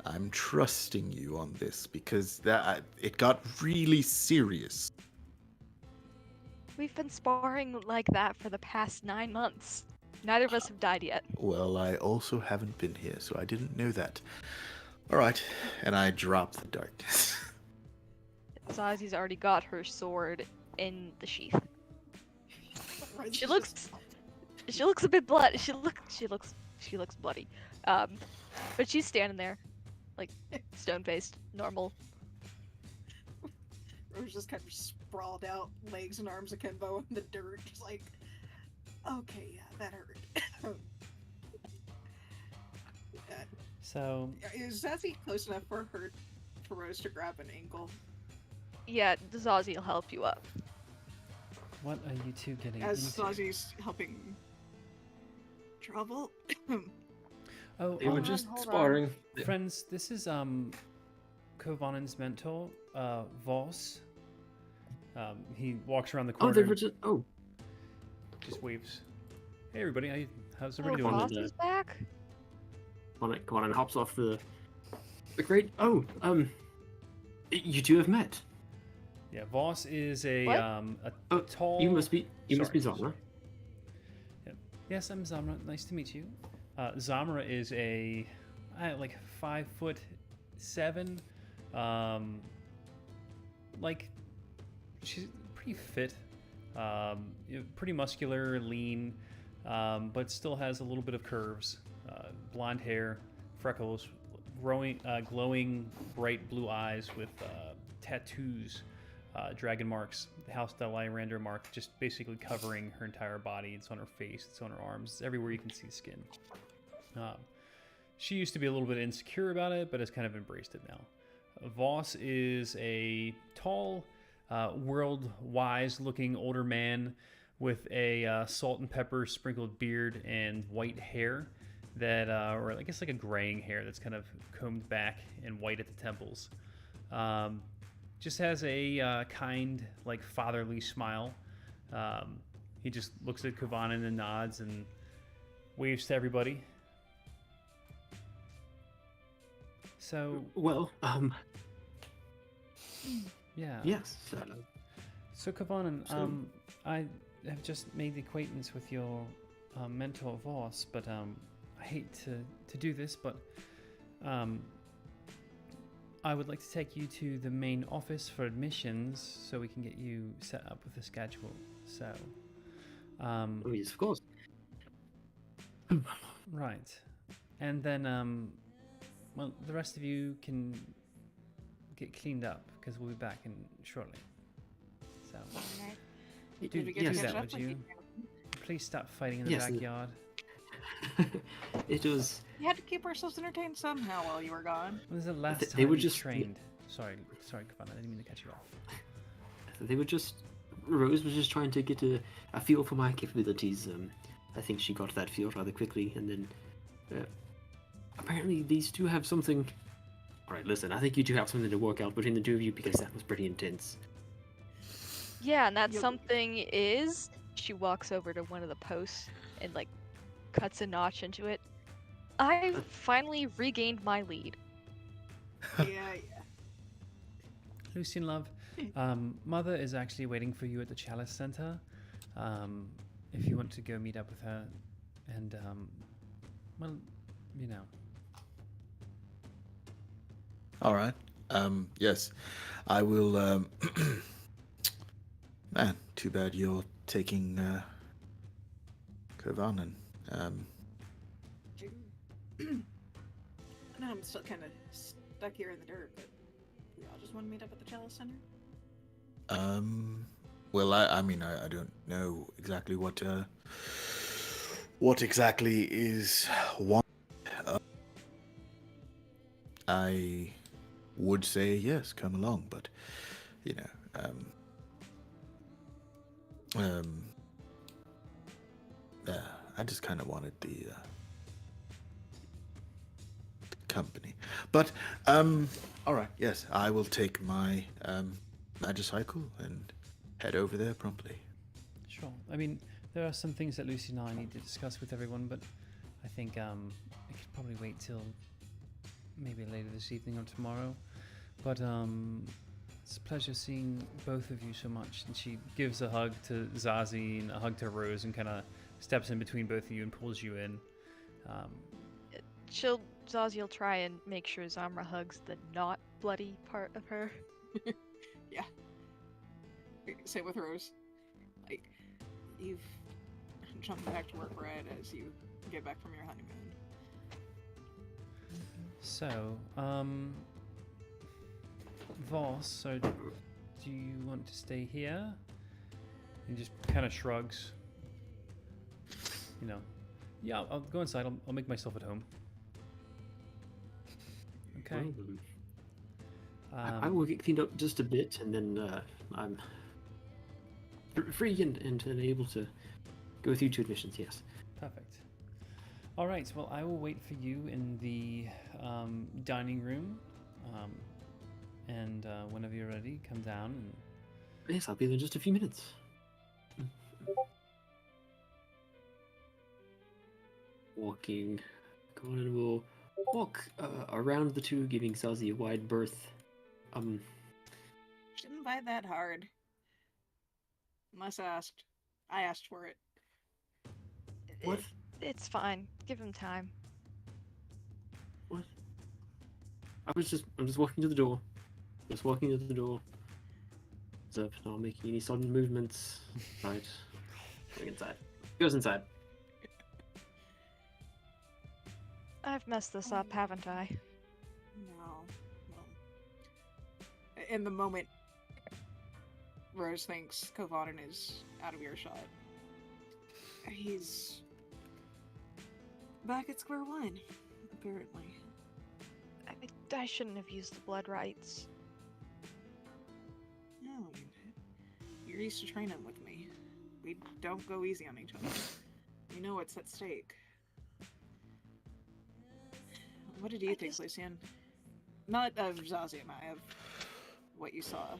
I'm trusting you on this because it got really serious. We've been sparring like that for the past 9 months. Neither of us have died yet. Well, I also haven't been here, so I didn't know that. All right, and I drop the darkness. Zazi's already got her sword in the sheath. Right, She looks a bit blood. She looks bloody. But she's standing there, like stone-faced, normal. Rose just kind of sprawled out, legs and arms akimbo in the dirt, just like, okay, yeah, that hurt. So, Is Zazie close enough for Rose to grab an ankle? Yeah, Zazie will help you up. what are you two getting As into? Zazie's helping Trouble? Oh, They were Hold just on, hold on. sparring. friends, this is Kovanen's mentor, Voss. He walks around the Oh, corner. they were just. Oh, just waves. Hey everybody, how's Oh, everybody doing? Voss is back? come on, and hops off the great. Oh, you two have met. Yeah, Voss is a What? Oh, tall. You must be Sorry. Zamra. Yes, I'm Zamra. Nice to meet you. Zamra is a like 5'7". Like she's pretty fit, pretty muscular, lean, but still has a little bit of curves. Blonde hair, freckles, glowing bright blue eyes with tattoos, dragon marks, the House Delairander mark, just basically covering her entire body. It's on her face, it's on her arms, it's everywhere you can see skin. She used to be a little bit insecure about it, but has kind of embraced it now. Voss is a tall, world-wise looking older man with a salt and pepper sprinkled beard and white hair that, or I guess like a graying hair that's kind of combed back and white at the temples. Just has a kind, like fatherly smile. He just looks at Kovanen and nods and waves to everybody. So, Well, yeah. yes. So, Kovanen, So- I have just made the acquaintance with your mentor, Voss, but I hate to do this, but I would like to take you to the main office for admissions so we can get you set up with a schedule. So, Oh, yes, of course. right. And then, well, the rest of you can get cleaned up because we'll be back in shortly. So, Did we get yes. to Do catch that, up? would Like, you? Please stop fighting in the Yes, backyard. It was. We had to keep ourselves entertained somehow while you were gone. When was the last They time were you just- trained? Sorry, Kovanen, I didn't mean to cut you off. They were just. Rose was just trying to get a feel for my capabilities. I think she got that feel rather quickly, and then apparently these two have something. All right, listen. I think you two have something to work out between the two of you because that was pretty intense. Yeah, and that Yep. something is she walks over to one of the posts and like cuts a notch into it. I finally regained my lead. Yeah. Lucian, love, Mother is actually waiting for you at the Chalice Center. If you want to go meet up with her, and well, you know. All right. Yes, I will. Man, too bad you're taking Kovanen. No, I'm still kind of stuck here in the dirt, but we all just want to meet up at the Chalice Center. Well, I mean, I don't know exactly what exactly is one. I would say yes, come along, but you know, I just kind of wanted the company. But all right, yes, I will take my Magicycle and head over there promptly. Sure. I mean, there are some things that Lucy and I need to discuss with everyone, but I think I could probably wait till maybe later this evening or tomorrow. But it's a pleasure seeing both of you so much. And she gives a hug to Zazie and a hug to Rose and kind of steps in between both of you and pulls you in. Zazie will try and make sure Zamra hugs the not bloody part of her. Yeah. Same with Rose. Like, you've jumped back to work right as you get back from your honeymoon. So, Voss, so do you want to stay here? He just kind of shrugs. You know, yeah, I'll go inside. I'll make myself at home. Okay. I will get cleaned up just a bit, and then I'm free and able to go with you to admissions. Yes. Perfect. All right. Well, I will wait for you in the dining room, and whenever you're ready, come down. And... Yes, I'll be there in just a few minutes. Walking, Conan will walk around the two, giving Zazie a wide berth. Shouldn't bite that hard. Unless asked. I asked for it. What? It's fine. Give him time. What? I'm just walking to the door. Just walking to the door. Up, not making any sudden movements. Right. Going inside. Goes inside. I've messed this up, haven't I? No. Well, in the moment, Rose thinks Kovanen is out of earshot. He's back at square one, apparently. I shouldn't have used the blood rights. No, you're used to training with me. We don't go easy on each other. You know what's at stake. What did you think, Lucian? Not of Zazie and I, of what you saw.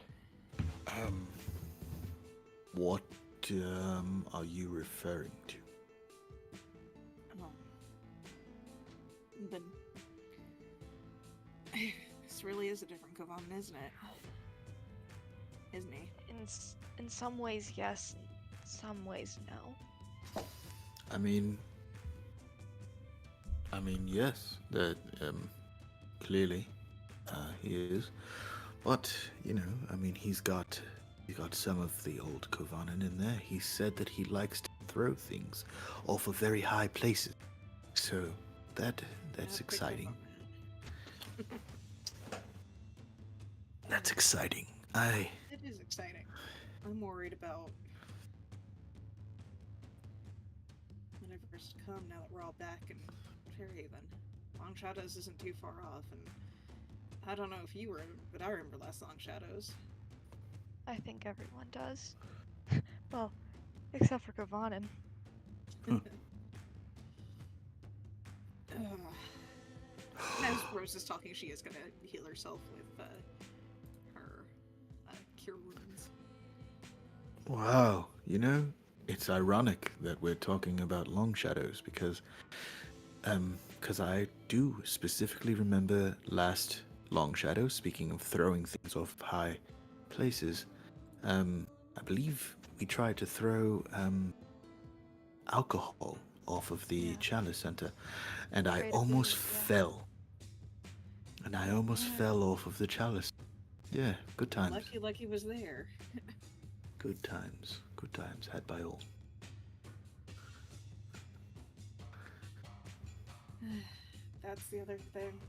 What are you referring to? But this really is a different Kovanen, isn't it? Isn't he? In some ways, yes. In some ways, no. I mean, yes, that clearly he is, but you know, I mean, he's got some of the old Kovanen in there. He said that he likes to throw things off of very high places, so that's exciting. That's exciting. It is exciting. I'm worried about whatever's to come now that we're all back in Fairhaven. Long Shadows isn't too far off, and I don't know if you were, but I remember last Long Shadows. I think everyone does. Well, except for Kovanen. As Rose is talking, she is going to heal herself with her cure wounds. Wow, you know, it's ironic that we're talking about Long Shadows because I do specifically remember last Long Shadow, speaking of throwing things off high places, I believe we tried to throw alcohol off of the Chalice Center, and I almost fell. And I almost fell off of the chalice. Yeah, good times. Lucky was there. Good times had by all. That's the other thing.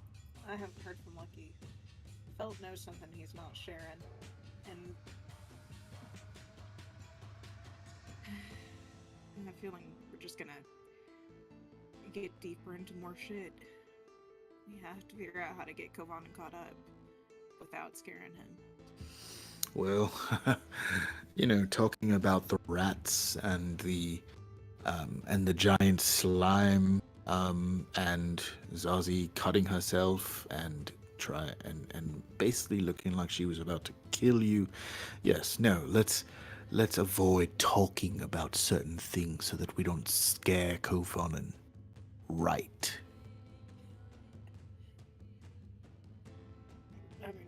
I haven't heard from Lucky. Felt knows something he's not sharing, and I have a feeling we're just gonna get deeper into more shit. We have to figure out how to get Kovanen caught up without scaring him. Well, talking about the rats and the giant slime, and Zazie cutting herself and basically looking like she was about to kill you. Yes, no, let's avoid talking about certain things so that we don't scare Kovanen. Right. I mean,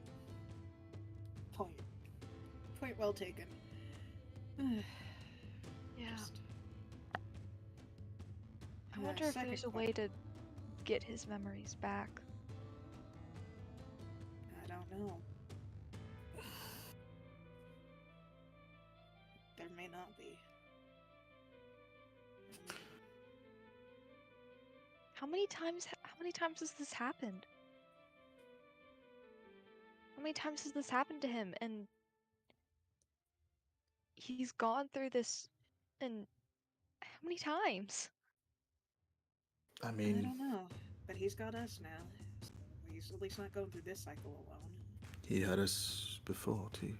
point well taken. Yeah. Just- I wonder if there's a way to get his memories back. I don't know. There may not be. How many times has this happened? How many times has this happened to him? And he's gone through this, and how many times? I I mean, don't know, but he's got us now. So he's at least not going through this cycle alone. he had us before too.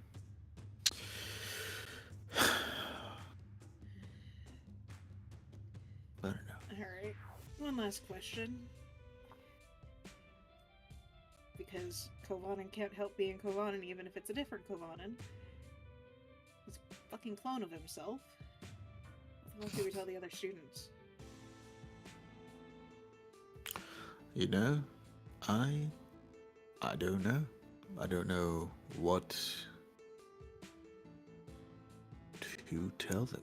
I don't know. Alright, one last question. Because Kovanen can't help being Kovanen even if it's a different Kovanen. He's a fucking clone of himself. What do we tell the other students? I don't know. I don't know what to tell them.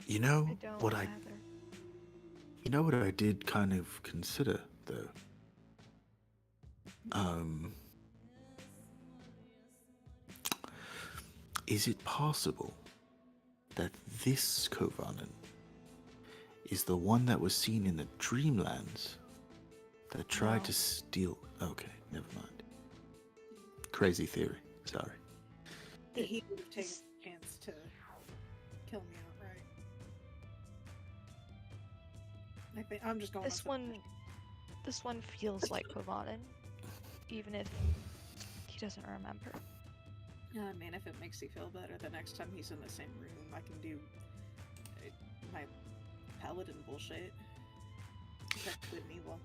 I don't what either. what I did kind of consider though. Is it possible that this Kovanen is the one that was seen in the Dreamlands that tried No. to steal? Okay, never mind. Crazy theory. Sorry. He would have taken This- a chance to kill me outright. I think I'm just going. This one feels like Kovanen, even if he doesn't remember. Man, if it makes you feel better, the next time he's in the same room, I can do my paladin bullshit. That's good and evil.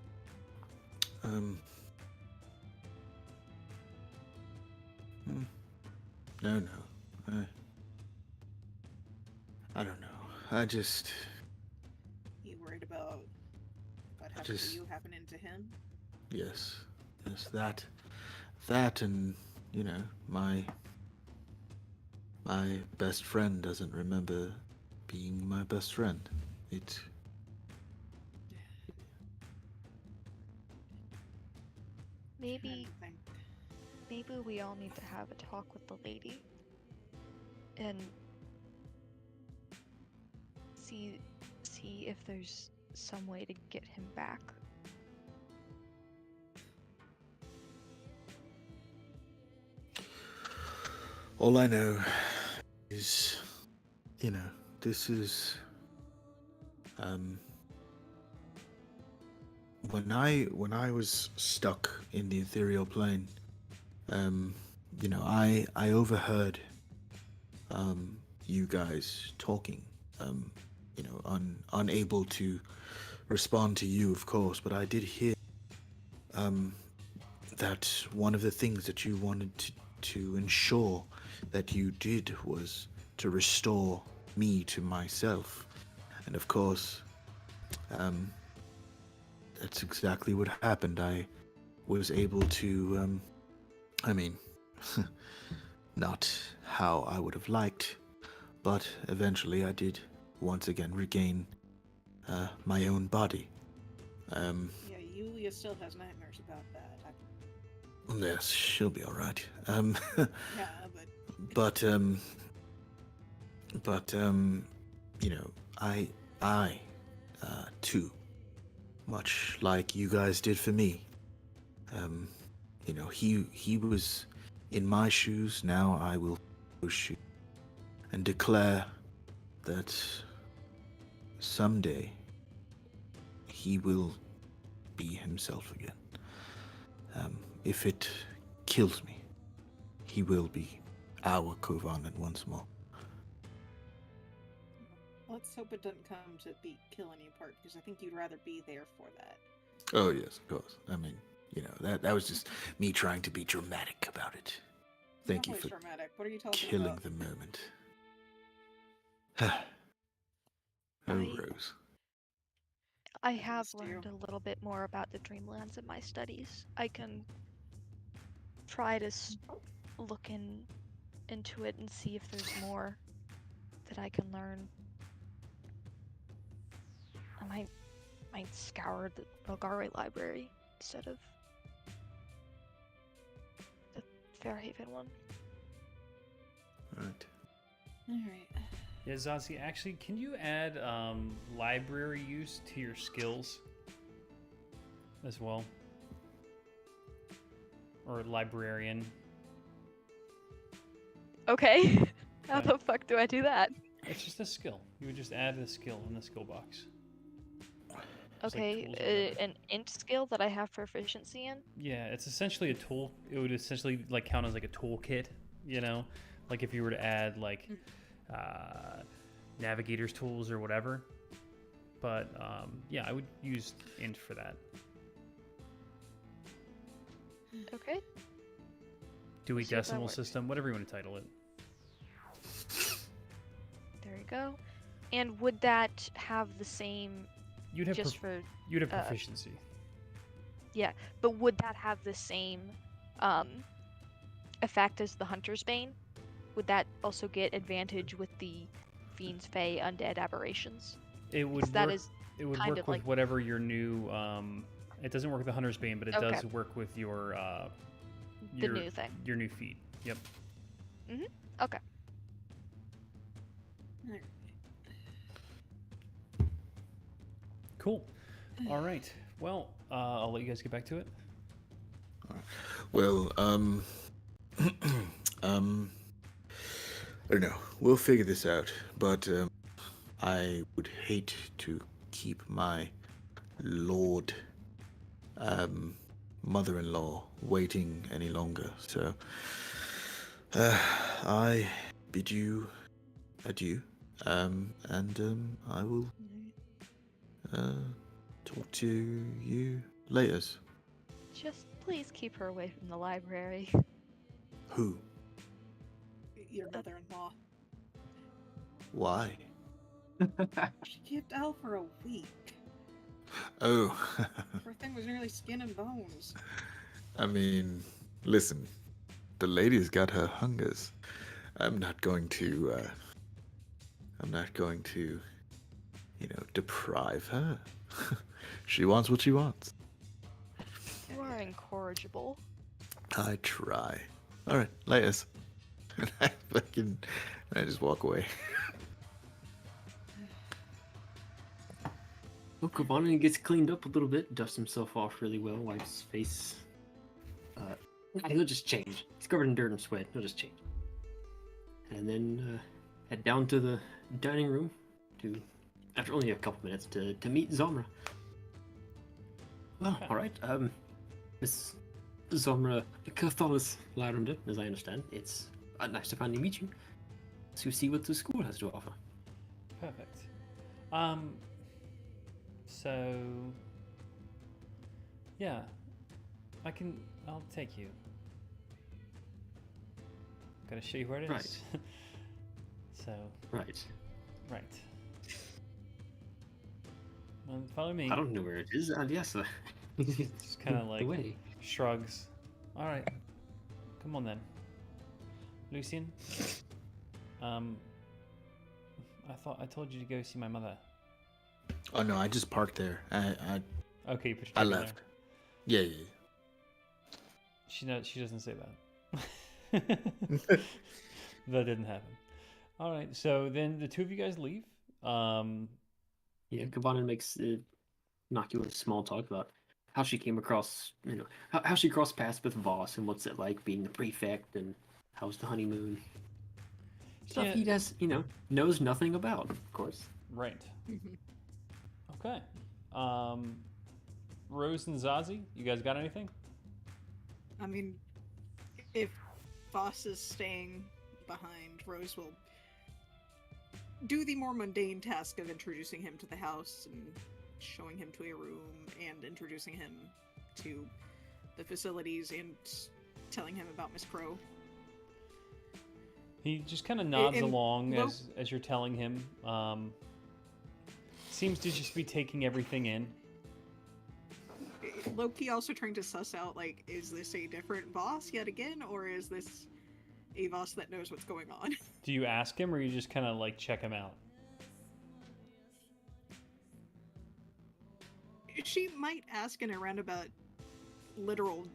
No. I don't know. I just. You worried about what happened just- to you happening to him? Yes, that, and my best friend doesn't remember being my best friend. It. Maybe Trying to think. maybe we all need to have a talk with the lady and see if there's some way to get him back. All I know is, this is, when I was stuck in the ethereal plane, I overheard, you guys talking, unable to respond to you, of course, but I did hear, that one of the things that you wanted to ensure that you did was to restore me to myself. And of course, that's exactly what happened. I was able to, not how I would have liked, but eventually I did once again regain my own body. Yeah, Yulia still has nightmares about that. Yes, she'll be all right. Yeah, but I too, much like you guys did for me, He was in my shoes. Now I will those shoes and declare that someday he will be himself again. If it kills me, he will be our Kovanen once more. Let's hope it doesn't come to be killing you part, because I think you'd rather be there for that. Oh yes, of course. I mean, that was just me trying to be dramatic about it. Thank you Always for dramatic. What are you talking killing about? the moment. I- Rose. I I've have missed you. learned a little bit more about the Dreamlands in my studies. I can try to look into it and see if there's more that I can learn. I might scour the Belgari library instead of the Fairhaven one. Right. Alright. Yeah, Zazi, actually, can you add library use to your skills as well? Or librarian? Okay. How Okay. the fuck do I do that? It's just a skill. You would just add a skill in the skill box. Just like Okay, tools or whatever. an int skill that I have proficiency in? Yeah, it's essentially a tool. It would essentially like count as like a toolkit, like if you were to add like navigator's tools or whatever. But yeah, I would use int for that. Okay. Dewey Let's see if that Decimal works. System, whatever you want to title it. There you go. And would that have the same You'd have just for you'd have uh, proficiency. but would that have the same effect as the Hunter's Bane? Would that also get advantage with the Fiends, Fae, Undead aberrations? It would that work. is It would kind work of with like- whatever your new. It doesn't work with the Hunter's Bane, but it Okay. does work with your the new thing. your new feat. Yep. Okay. Alright. Cool. All right. Well, I'll let you guys get back to it. Well, I don't know. We'll figure this out, but I would hate to keep my lord, mother-in-law waiting any longer. So, I bid you adieu, and I will talk to you later. Just please keep her away from the library. Who? Your mother-in-law. Why? She kept out for a week. Oh. Her thing was nearly skin and bones. I mean, listen, the lady's got her hungers. I'm not going to, deprive her. She wants what she wants. You are incorrigible. I try. All right, laters. And I just walk away. Well, Kovanen gets cleaned up a little bit, dusts himself off really well, wipes his face. He'll just change. He's covered in dirt and sweat. He'll just change. And then head down to the dining room to, after only a couple minutes, to meet Zomra. Well, all right. Miss Zomra Cathalis Larunda, as I understand. It's nice to finally meet you. To see what the school has to offer. Perfect. So yeah, I'll take you. Gotta show you where it is. Right. So Right. right. Well, follow me. I don't know where it is. Yes. Just kind of like the way. shrugs. All right, come on then, Lucian. I thought I told you to go see my mother. Oh no, I just parked there. I Okay, you put your I truck in there. left. Yeah. She doesn't say that. That didn't happen. All right, so then the two of you guys leave. Yeah, Kovanen makes innocuous small talk about how she came across, how she crossed paths with Voss and what's it like being the prefect and how's the honeymoon. Stuff Yeah. he does, knows nothing about, of course. Right. Mhm. Okay. Rose and Zazie, you guys got anything? I mean, if Voss is staying behind, Rose will do the more mundane task of introducing him to the house and showing him to a room and introducing him to the facilities and telling him about Miss Crow. He just kind of nods and along Lo- as you're telling him. Seems to just be taking everything in. Loki also trying to suss out, like, is this a different Voss yet again, or is this a Voss that knows what's going on? Do you ask him, or you just kind of like check him out? She might ask in a roundabout, literal,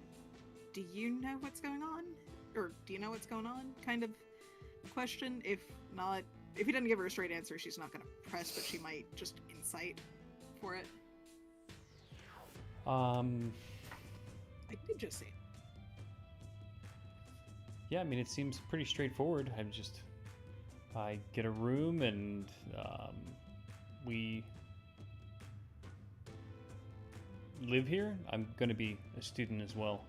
do you know what's going on? Or do you know what's going on kind of question. If not, if he doesn't give her a straight answer, she's not going to press, but she might just incite for it. I did just say it. Yeah, I mean, it seems pretty straightforward. I get a room and we live here. I'm going to be a student as well.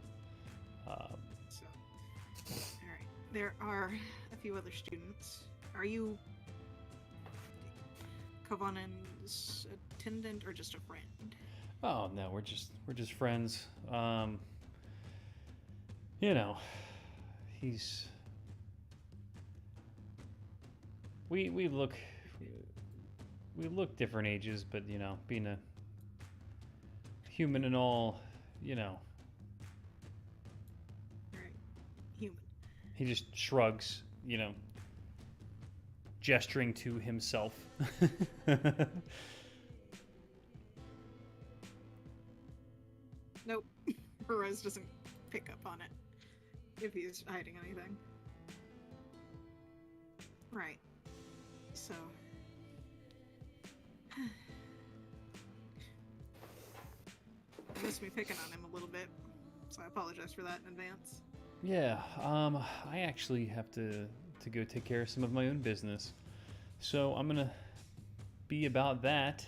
So, alright. There are a few other students. Are you Kovanen's attendant or just a friend? Oh no, we're just friends. You know, he's we look different ages, but you know, being a human and all, you know. Alright. Human. He just shrugs, you know, gesturing to himself. Nope. Rose doesn't pick up on it if he's hiding anything. Right. So. I missed me picking on him a little bit, so I apologize for that in advance. Yeah, I actually have to go take care of some of my own business. So I'm gonna be about that.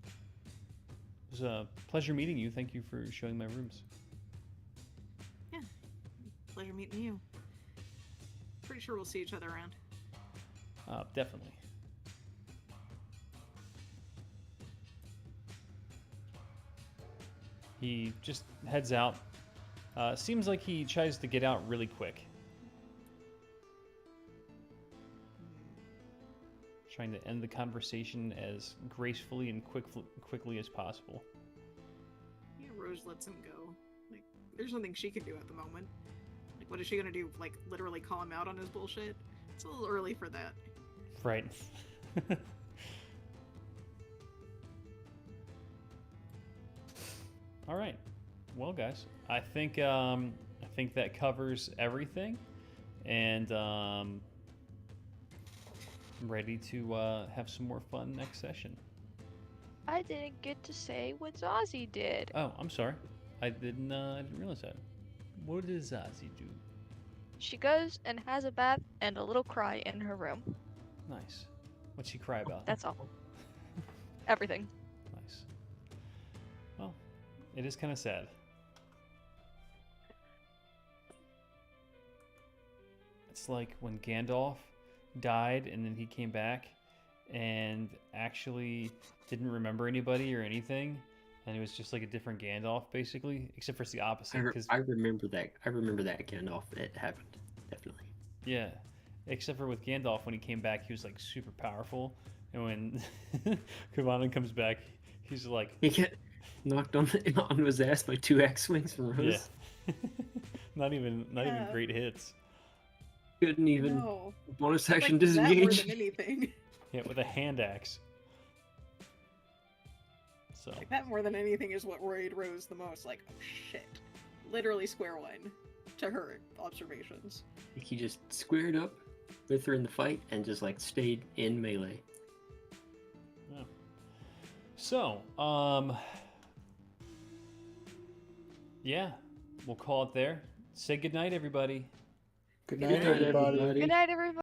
It was a pleasure meeting you. Thank you for showing my rooms. Yeah. Pleasure meeting you. Pretty sure we'll see each other around. Definitely. He just heads out. Seems like he tries to get out really quick. Trying to end the conversation as gracefully and quickly as possible. Yeah, Rose lets him go. Like, there's nothing she can do at the moment. Like, what is she gonna do? Like, literally call him out on his bullshit? It's a little early for that. Right. All right. Well, guys, I think that covers everything, and I'm ready to have some more fun next session. I didn't get to say what Zazie did. Oh, I'm sorry. I didn't realize that. What does Zazie do? She goes and has a bath and a little cry in her room. Nice. What'd she cry about? That's all. Everything. Nice. Well, it is kind of sad. It's like when Gandalf died and then he came back and actually didn't remember anybody or anything, and it was just like a different Gandalf basically, except for it's the opposite. I remember that. I remember that Gandalf. It happened. Definitely. Yeah, except for with Gandalf, when he came back, he was like super powerful, and when Kavanen comes back, he's like He get knocked on his ass by 2 X-wings from Rose. yeah, not even great hits. Couldn't even No. bonus Like, action that more disengage. than anything. Yeah, with a hand axe. So Like, that more than anything is what worried Rose the most. Like, oh shit. Literally square one to her observations. He just squared up with her in the fight and just like stayed in melee. yeah, we'll call it there. Say goodnight, everybody. Good Good night, night, everybody. Good night, everybody.